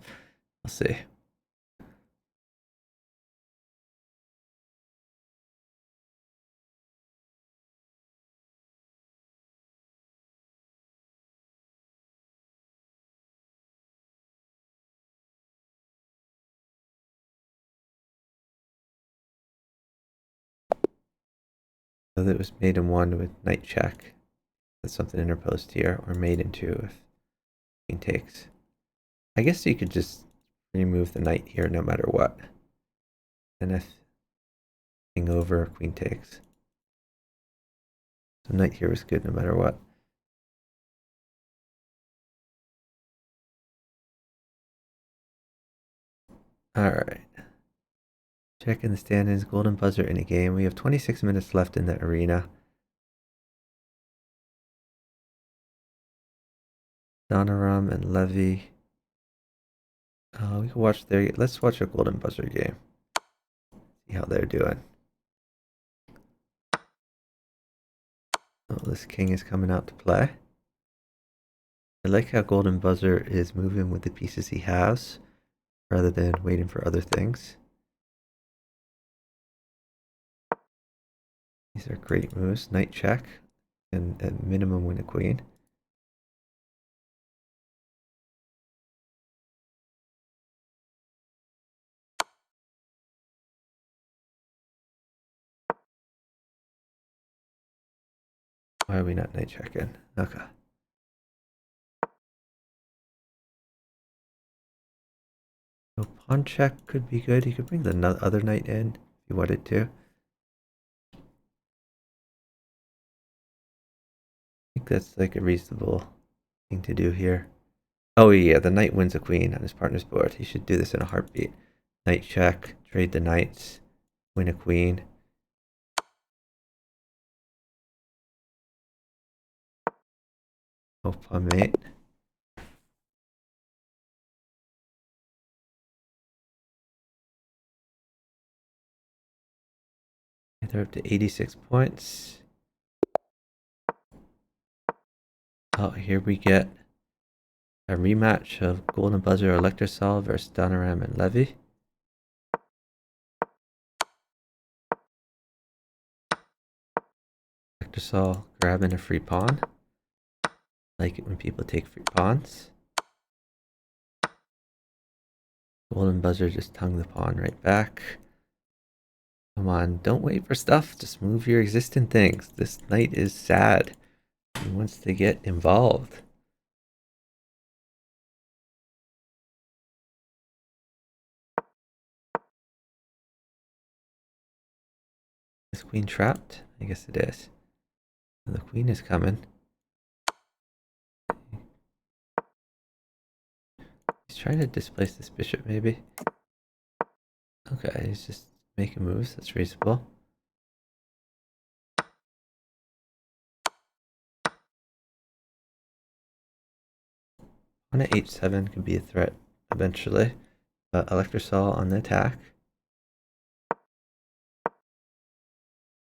We'll see. So that was made in one with knight check. That's something interposed here, or made in two if queen takes. I guess you could just remove the knight here no matter what. And if king over, queen takes. So knight here was good no matter what. Alright. Checking the stand-ins, golden buzzer in a game. We have 26 minutes left in the arena. Donaram and Levy. We can watch their. Let's watch a golden buzzer game. See how they're doing. Oh, this king is coming out to play. I like how golden buzzer is moving with the pieces he has, rather than waiting for other things. These are great moves. Knight check, and at minimum win a queen. Why are we not knight checking? Okay. So pawn check could be good. He could bring the other knight in if he wanted to. I think that's like a reasonable thing to do here. Oh yeah, the knight wins a queen on his partner's board. He should do this in a heartbeat. Knight check, trade the knights, win a queen. Oh, pawn mate. They're up to 86 points. Oh, here we get A rematch of Golden Buzzer Electrosol versus Donoram and Levy. Electrosol grabbing a free pawn. Like it when people take free pawns. Golden Buzzer just tongue the pawn right back. Come on, don't wait for stuff. Just move your existing things. This knight is sad. He wants to get involved. Is queen trapped? I guess it is. The queen is coming. He's trying to displace this bishop, maybe. Okay, he's just making moves. That's reasonable. On at h7 could be a threat eventually, but Electrosol on the attack.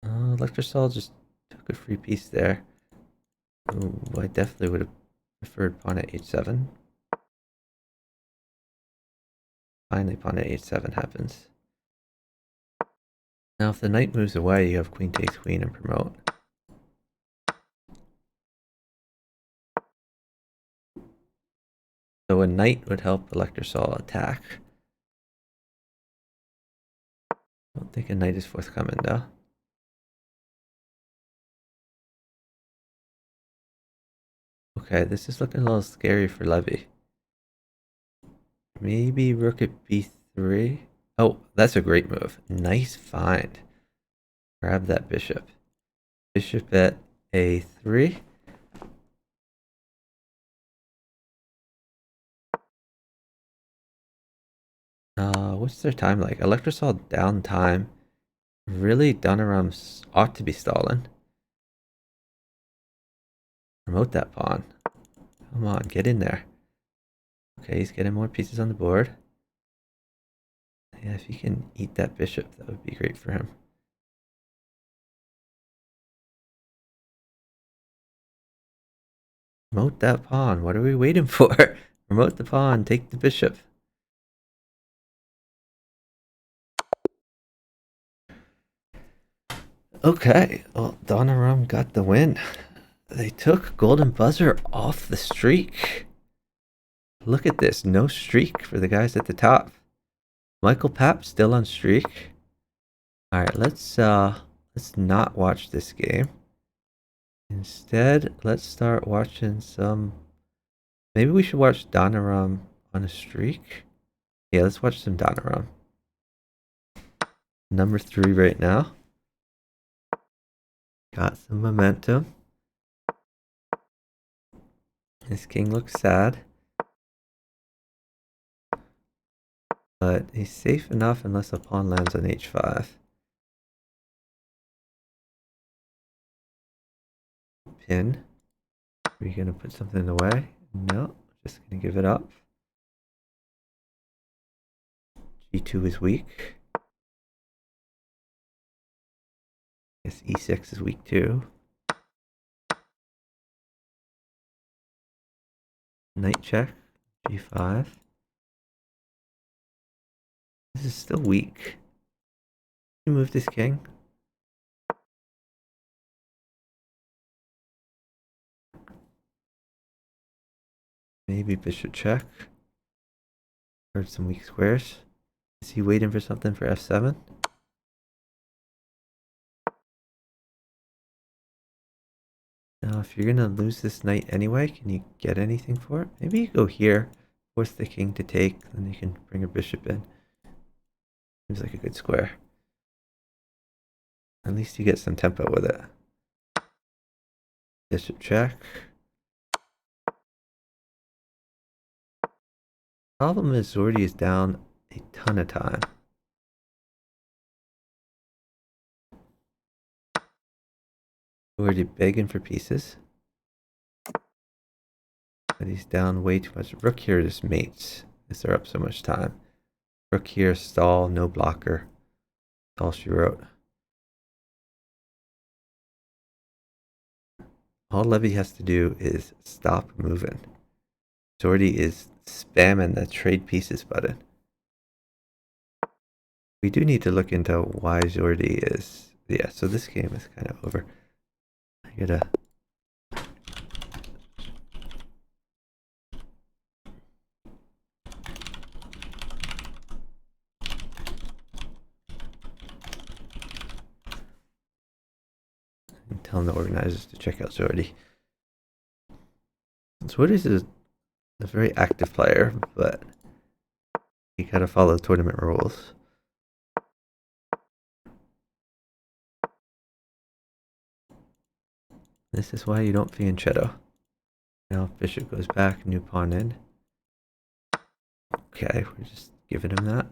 Electrosol just took a free piece there. Ooh, I definitely would have preferred pawn at h7. Finally, pawn at h7 happens. Now, if the knight moves away, you have queen takes queen and promote. So a knight would help Electrosol attack. I don't think a knight is forthcoming, though. Okay, this is looking a little scary for Levy. Maybe rook at b3. Oh, that's a great move. Nice find. Grab that bishop. Bishop at a3. What's their time like? Electrosol down time. Really, Donoram ought to be stalling. Promote that pawn. Come on, get in there. Okay, he's getting more pieces on the board. Yeah, if he can eat that bishop, that would be great for him. Promote that pawn. What are we waiting for? Promote the pawn. Take the bishop. Okay, well, Donoram got the win. They took Golden Buzzer off the streak. Look at this. No streak for the guys at the top. Michael Papp still on streak. Alright, let's not watch this game. Instead, let's start watching some. Maybe we should watch Donoram on a streak. Yeah, let's watch some Donoram. Number 3 right now. Got some momentum. His king looks sad. But he's safe enough unless a pawn lands on h5. Pin. Are we going to put something in the way? No, just going to give it up. g2 is weak. I guess e6 is weak too. Knight check, g5. This is still weak. Can you move this king? Maybe bishop check. Heard some weak squares. Is he waiting for something for f7? Now, if you're going to lose this knight anyway, can you get anything for it? Maybe you go here, force the king to take, then you can bring a bishop in. Seems like a good square. At least you get some tempo with it. Bishop check. Problem is Zordi is down a ton of time. Already begging for pieces. But he's down way too much. Rook here just mates. Because they're up so much time. Rook here, stall, no blocker. That's all she wrote. All Levy has to do is stop moving. Jordy is spamming the trade pieces button. We do need to look into why Jordy is... Yeah, so this game is kind of over. I gotta... I'm telling the organizers to check out Jordy. Jordy's a very active player, but you gotta follow tournament rules. This is why you don't fianchetto. Now bishop goes back, new pawn in. Okay, we're just giving him that.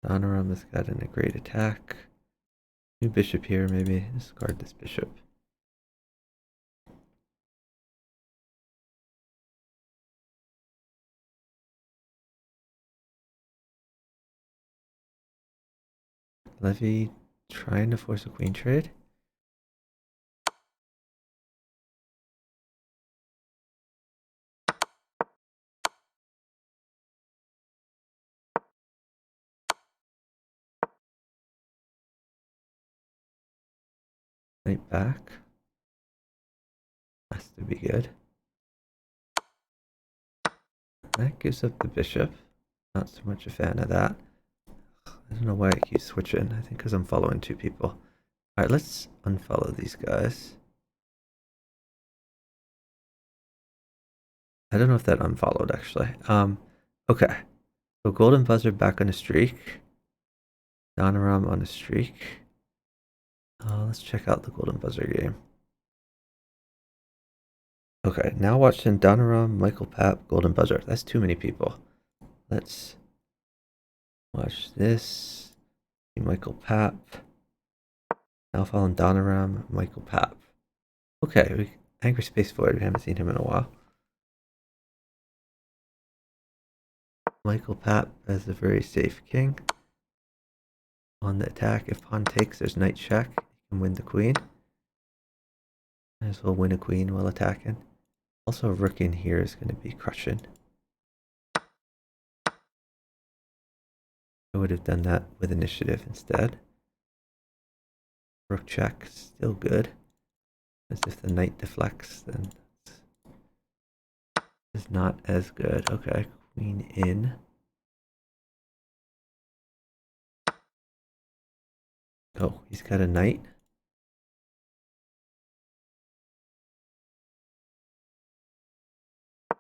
Donorum has gotten a great attack. New bishop here, maybe discard this bishop. Levy trying to force a queen trade. Knight back. Has to be good. That gives up the bishop. Not so much a fan of that. I don't know why I keep switching. I think because I'm following two people. Alright, let's unfollow these guys. I don't know if that unfollowed actually. Okay. So Golden Buzzer back on a streak. Donorum on a streak. Let's check out the Golden Buzzer game. Okay, now watching Donorum, Michael Papp, Golden Buzzer. That's too many people. Let's watch this. Michael Papp. Now following Donorum, Michael Papp. Okay, Angry Space Void. We haven't seen him in a while. Michael Papp has a very safe king. On the attack, if pawn takes, there's knight check. You can win the queen. Might as well win a queen while attacking. Also, rook in here is going to be crushing. I would have done that with initiative instead. Rook check, still good. As if the knight deflects, then it's not as good. Okay, queen in. Oh, he's got a knight.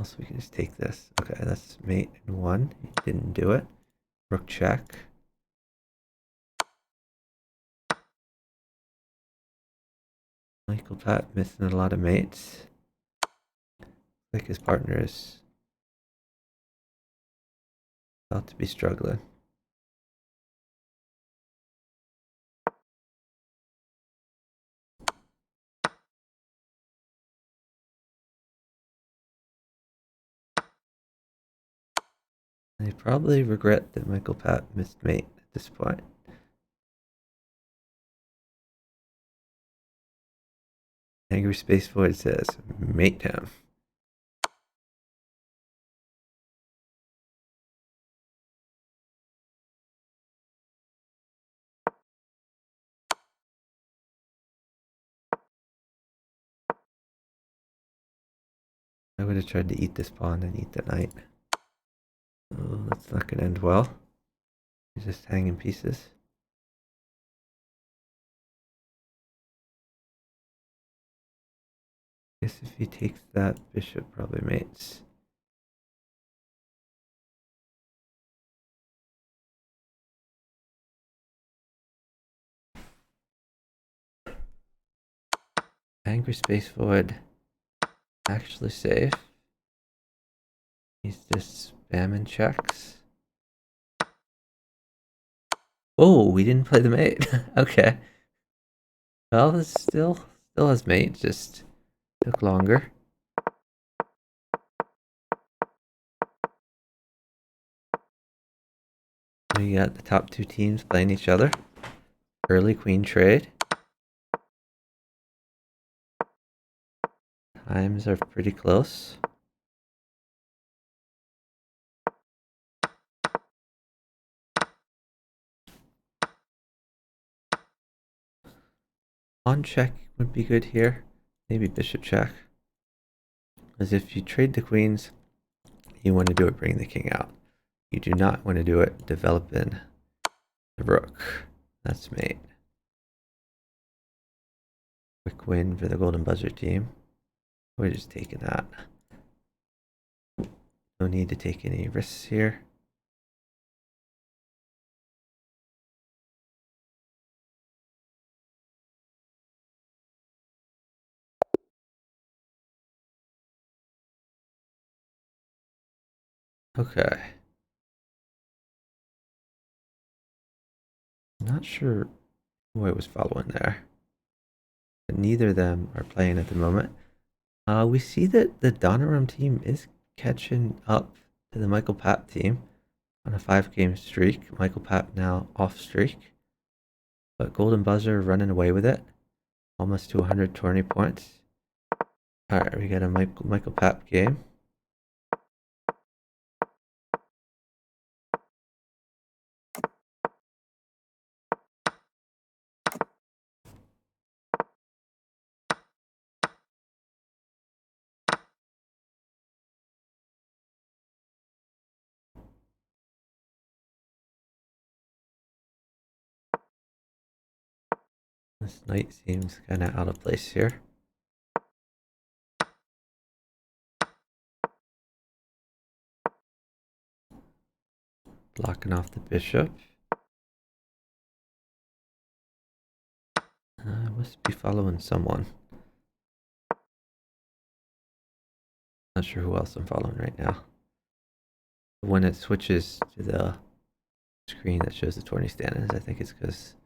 Also, we can just take this. Okay, that's mate in one. He didn't do it. Rook check. Michael Pat missing a lot of mates. Like his partner is about to be struggling. They probably regret that Michael Pat missed mate at this point. Angry Space Void says, mate him. I would have tried to eat this pawn and eat the knight. Oh, that's not going to end well. He's just hanging pieces. Guess if he takes that, bishop probably mates. Angry Space Void actually safe. He's just spamming checks. Oh, we didn't play the mate. Okay. Well, this still has mate, just took longer. I We got the top two teams playing each other. Early queen trade. Times are pretty close. Pawn check would be good here. Maybe bishop check. Because if you trade the queens, you want to do it bringing the king out. You do not want to do it developing the rook. That's mate. Quick win for the golden buzzer team. We're just taking that. No need to take any risks here. Okay. Not sure who I was following there. But neither of them are playing at the moment. We see that the Donorum team is catching up to the Michael Papp team on a 5-game streak. Michael Papp now off streak. But Golden Buzzer running away with it. Almost to 100 tourney points. Alright, we got a Michael Papp game. This knight seems kind of out of place here. Blocking off the bishop. I must be following someone. Not sure who else I'm following right now. When it switches to the screen that shows the tourney standings, I think it's because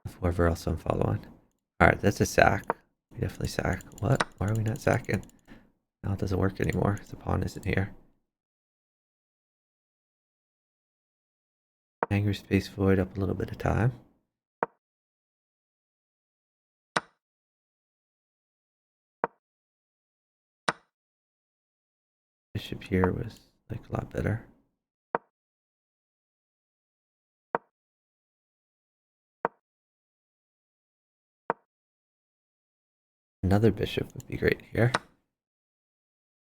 of whoever else I'm following. Alright, that's a sack. We definitely sack. What? Why are we not sacking? Now it doesn't work anymore because the pawn isn't here. Angry space void up a little bit of time. Bishop here was like a lot better. Another bishop would be great here.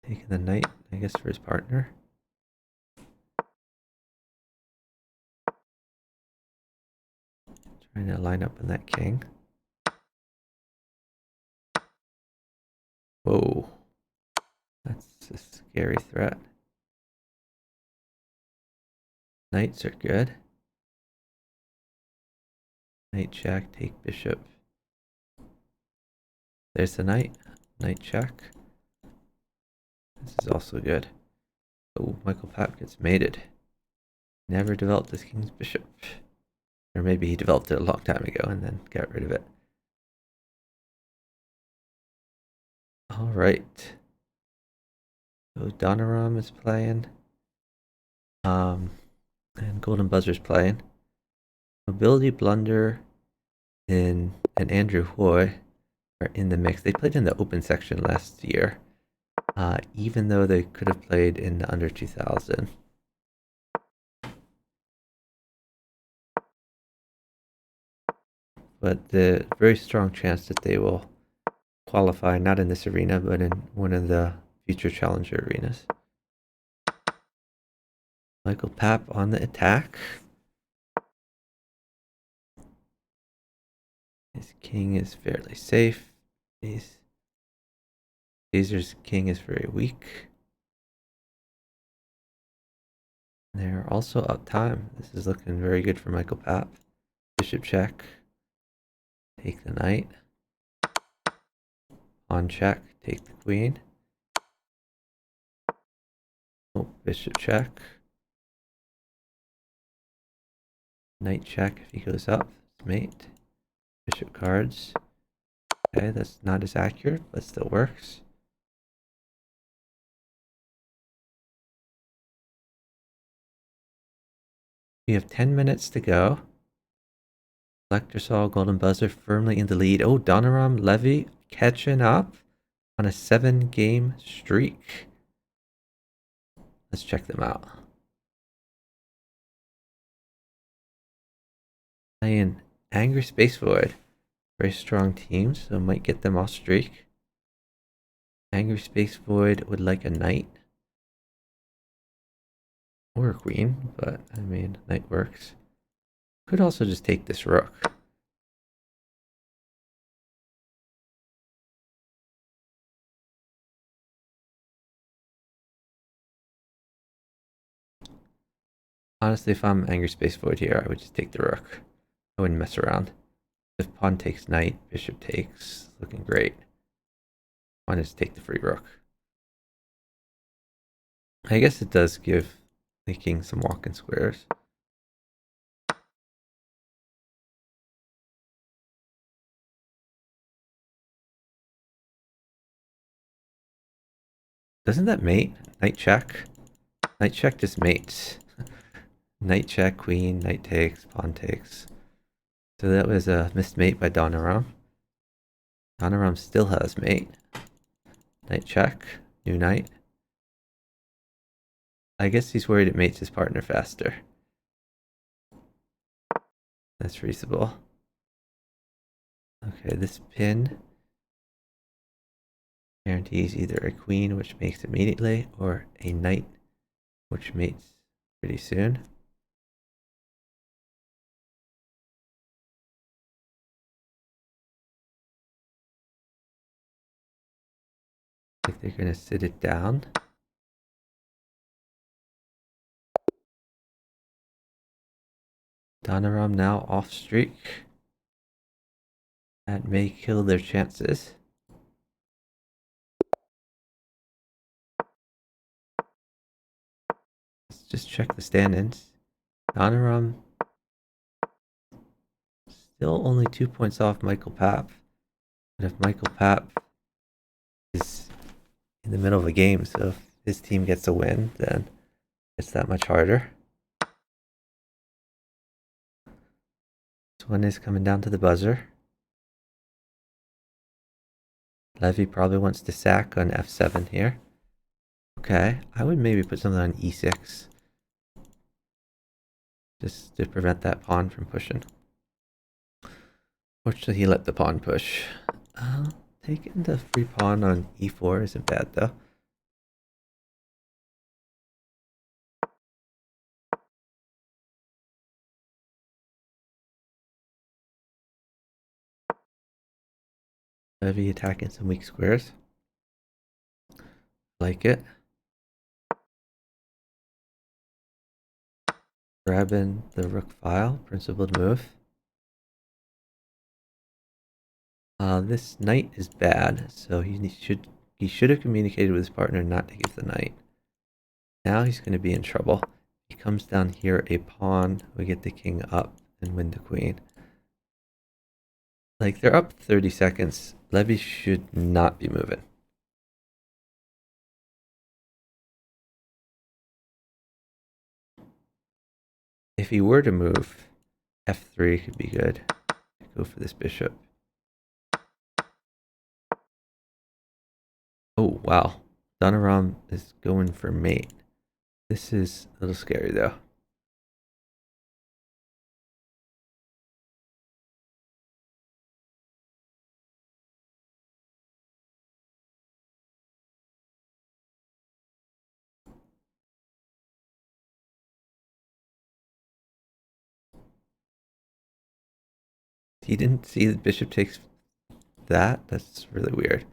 Taking the knight, I guess, for his partner. Trying to line up on that king. Whoa. That's a scary threat. Knights are good. Knight check, take bishop. There's the knight. Knight check. This is also good. Oh, Michael Papp gets mated. Never developed this king's bishop. Or maybe he developed it a long time ago and then got rid of it. Alright. So Donorum is playing. And Golden Buzzer's playing. Mobility Blunder and Andrew Hoy are in the mix. They played in the open section last year. Even though they could have played in the under 2000. But the very strong chance that they will qualify, not in this arena, but in one of the future challenger arenas. Michael Papp on the attack. His king is fairly safe. Caesar's king is very weak. They're also up time. This is looking very good for Michael Papp. Bishop check. Take the knight. Pawn check. Take the queen. Oh, bishop check. Knight check if he goes up. It's mate. Bishop cards. Okay, that's not as accurate, but still works. We have 10 minutes to go. Electrosol, Golden Buzzer firmly in the lead. Oh, Donoram, Levy catching up on a 7-game streak. Let's check them out. Playing Angry Space Void. Very strong team, so might get them off streak. Angry Space Void would like a knight. Or a queen, but I mean, knight works. Could also just take this rook. Honestly, if I'm Angry Space Void here, I would just take the rook. I wouldn't mess around. If pawn takes knight, bishop takes, looking great. Why not just take the free rook? I guess it does give the king some walk-in squares. Doesn't that mate? Knight check? Knight check just mates. Knight check, queen, knight takes, pawn takes. So that was a missed mate by Donoram. Donoram still has mate. Knight check, new knight. I guess he's worried it mates his partner faster. That's reasonable. Okay, this pin guarantees either a queen, which makes immediately, or a knight, which mates pretty soon. I think they're going to sit it down. Donoram now off streak. That may kill their chances. Let's just check the stand-ins. Donoram still only 2 points off Michael Papp. But if Michael Papp is in the middle of a game, so if his team gets a win, then it's that much harder. This one is coming down to the buzzer. Levy probably wants to sack on f7 here. Okay, I would maybe put something on e6. Just to prevent that pawn from pushing. Fortunately, he let the pawn push. Taking the free pawn on e4 isn't bad, though. Levy attacking some weak squares. Like it. Grabbing the rook file, principled move. This knight is bad, so he should have communicated with his partner not to give the knight. Now he's going to be in trouble. He comes down here a pawn, we get the king up and win the queen. Like, they're up 30 seconds. Levy should not be moving. If he were to move, f3 could be good. Go for this bishop. Oh, wow. Donoram is going for mate. This is a little scary, though. He didn't see the bishop takes that? That's really weird.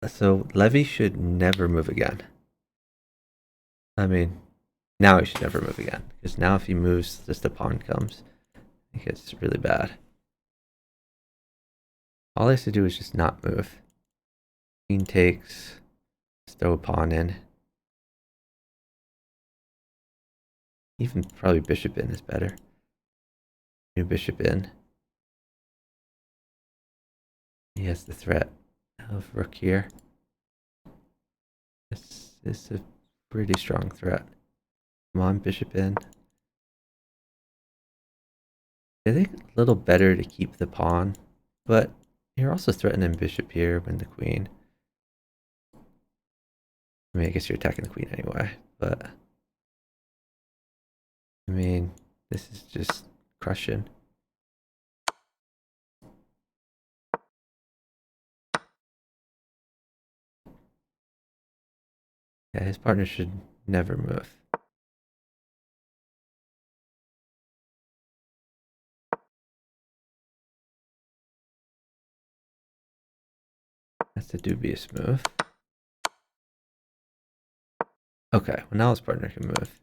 So Levy should never move again. I mean, now he should never move again. Because now if he moves, just a pawn comes. I think it's really bad. All he has to do is just not move. Queen takes, just throw a pawn in. Even probably bishop in is better. New bishop in. He has the threat of rook here. This is a pretty strong threat. Come on, bishop in. I think a little better to keep the pawn, but you're also threatening bishop here when the queen. I mean, I guess you're attacking the queen anyway, but I mean, this is just crushing. Yeah, his partner should never move. That's a dubious move. Okay, well now his partner can move.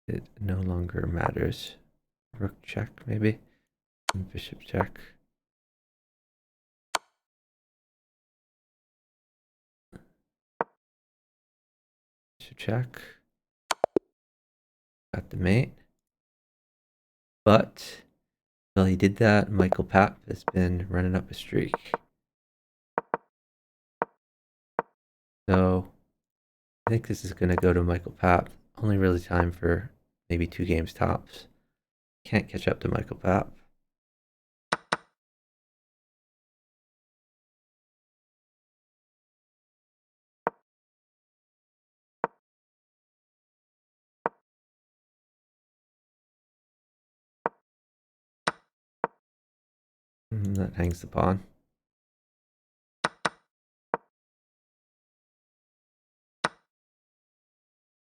It no longer matters. Rook check, maybe? And bishop check. Bishop check. Got the mate. But, well, he did that. Michael Papp has been running up a streak. So, I think this is going to go to Michael Papp. Only really time for maybe 2 games tops. Can't catch up to Michael Papp. That hangs the pawn.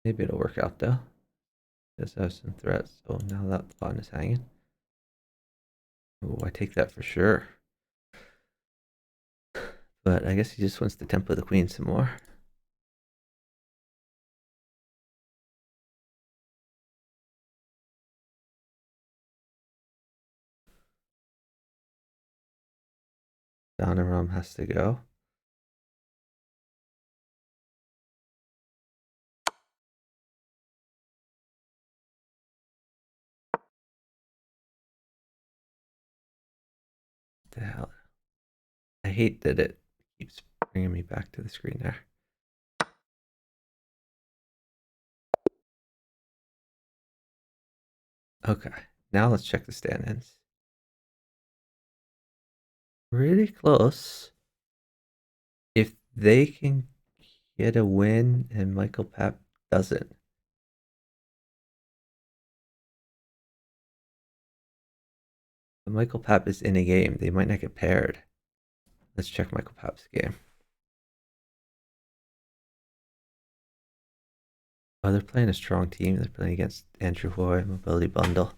Maybe it'll work out though. Does have some threats, so now that the pawn is hanging. Oh, I take that for sure. But I guess he just wants to tempo the queen some more. Donarum has to go. What the hell? I hate that it keeps bringing me back to the screen there. Okay, now let's check the stand-ins. Really close. If they can get a win and Michael Papp doesn't. But Michael Papp is in a game. They might not get paired. Let's check Michael Papp's game. Oh, they're playing a strong team. They're playing against Andrew Hoy, Mobility Bundle.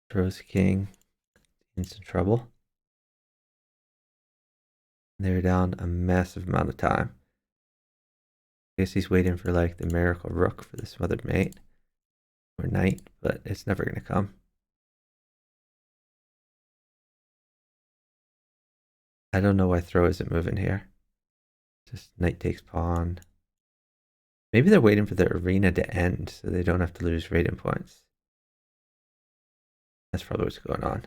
Throws King in some trouble. They're down a massive amount of time. I guess he's waiting for like the miracle rook for the smothered mate or knight, but it's never going to come. I don't know why throw isn't moving here. Just knight takes pawn. Maybe they're waiting for the arena to end so they don't have to lose rating points. That's probably what's going on.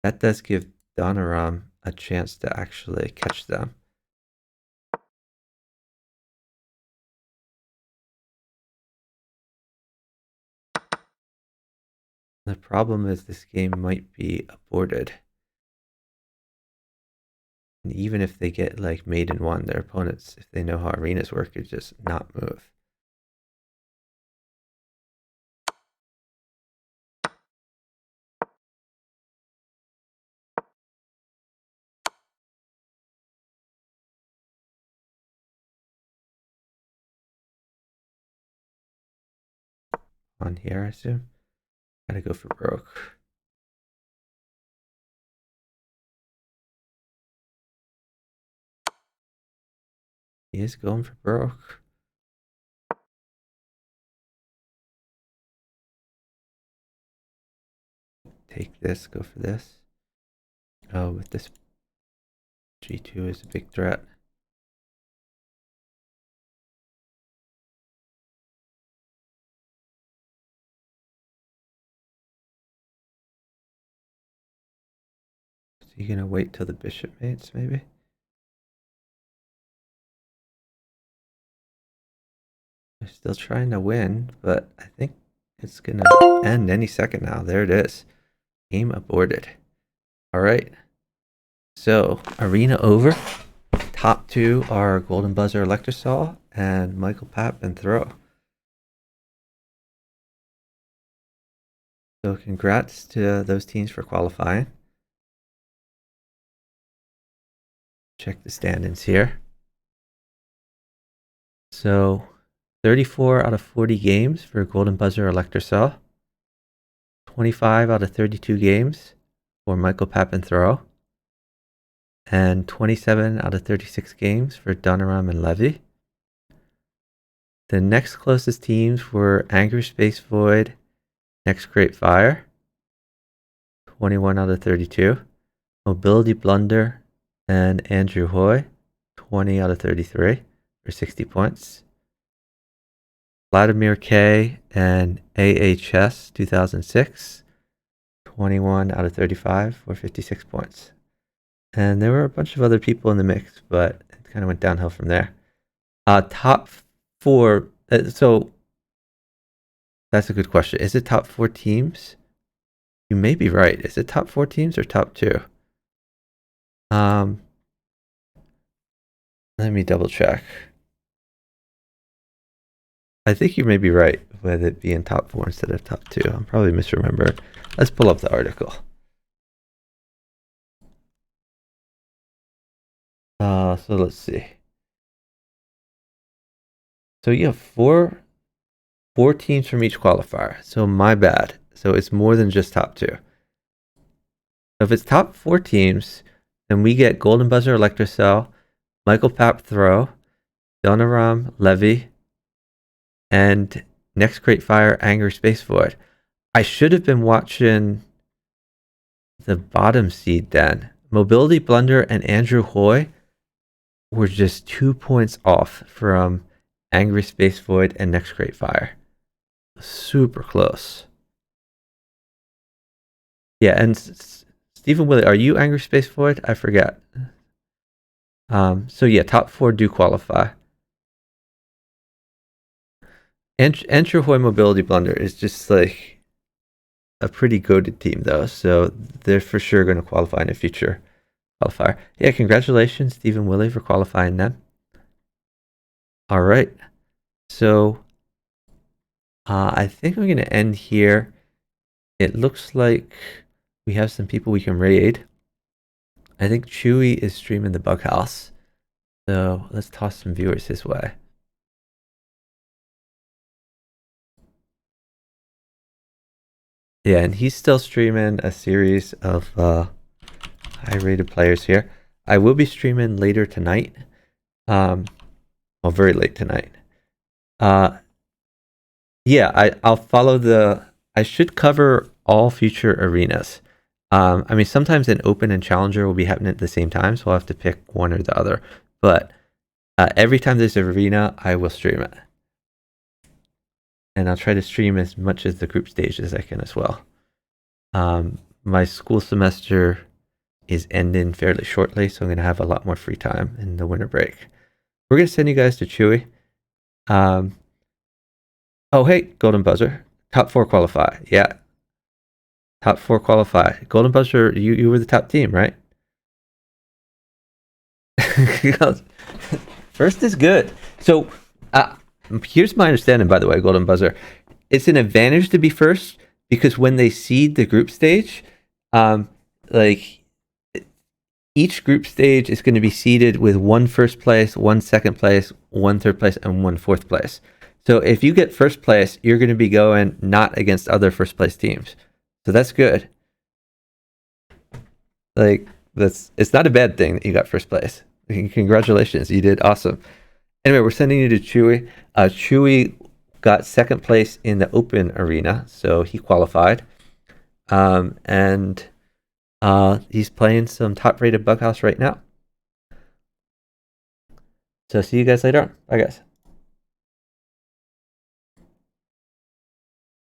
That does give Donaram a chance to actually catch them. The problem is this game might be aborted. And even if they get like mate in one, their opponents, if they know how arenas work, could just not move. On here, I assume. Gotta go for broke. He is going for broke. Take this, go for this. Oh, with this G2 is a big threat. Is he gonna wait till the bishop mates, maybe? Still trying to win, but I think it's gonna end any second now. There it is. Game aborted. All right. So arena over. Top two are Golden Buzzer Electrosol and Michael Pap and Throw. So congrats to those teams for qualifying. Check the standings here. So 34 out of 40 games for Golden Buzzer Electrocell. 25 out of 32 games for Michael Pap and Throw. And 27 out of 36 games for Dunaram and Levy. The next closest teams were Angry Space Void, Next Great Fire, 21 out of 32. Mobility Blunder and Andrew Hoy, 20 out of 33 for 60 points. Vladimir K and AHS 2006, 21 out of 35 for 56 points. And there were a bunch of other people in the mix, but it kind of went downhill from there. Top four. So that's a good question. Is it top four teams? You may be right. Is it top four teams or top two? Let me double check. I think you may be right with it being top four instead of top two. I'm probably misremembered. Let's pull up the article. So let's see. So you have four teams from each qualifier. So my bad. So it's more than just top two. If it's top four teams, then we get Golden Buzzer Electrocell, Michael Pap Throw, Donaram Levy, and Next Great Fire Angry Space Void. I should have been watching the bottom seed then. Mobility Blunder and Andrew Hoy were just 2 points off from Angry Space Void and Next Great Fire. Super close. Yeah, and Stephen Willie, are you Angry Space Void? I forget. So yeah, top four do qualify. Andrew Hoy Mobility Blunder is just like a pretty goated team though, so they're for sure going to qualify in a future qualifier. Yeah, congratulations, Stephen Willie, for qualifying them. All right, so I think I'm going to end here. It looks like we have some people we can raid. I think Chewy is streaming the Bughouse, so let's toss some viewers his way. Yeah, and he's still streaming a series of high-rated players here. I will be streaming later tonight. Well, very late tonight. Yeah, I'll follow the... I should cover all future arenas. I mean, sometimes an open and challenger will be happening at the same time, so I'll have to pick one or the other. But every time there's an arena, I will stream it. And I'll try to stream as much as the group stage as I can as well. My school semester is ending fairly shortly, so I'm going to have a lot more free time in the winter break. We're going to send you guys to Chewy. Oh, hey, Golden Buzzer. Top four qualify. Yeah. Top four qualify. Golden Buzzer, you were the top team, right? First is good. So, here's my understanding, by the way, Golden Buzzer. It's an advantage to be first because when they seed the group stage, like each group stage is going to be seeded with one first place, one second place, one third place, and one fourth place. So if you get first place, you're going to be going not against other first place teams. So that's good. Like it's not a bad thing that you got first place. Congratulations, you did awesome. Anyway, we're sending you to Chewy. Chewy got second place in the open arena, so he qualified. And he's playing some top-rated Bughouse right now. So see you guys later on. Bye, guys.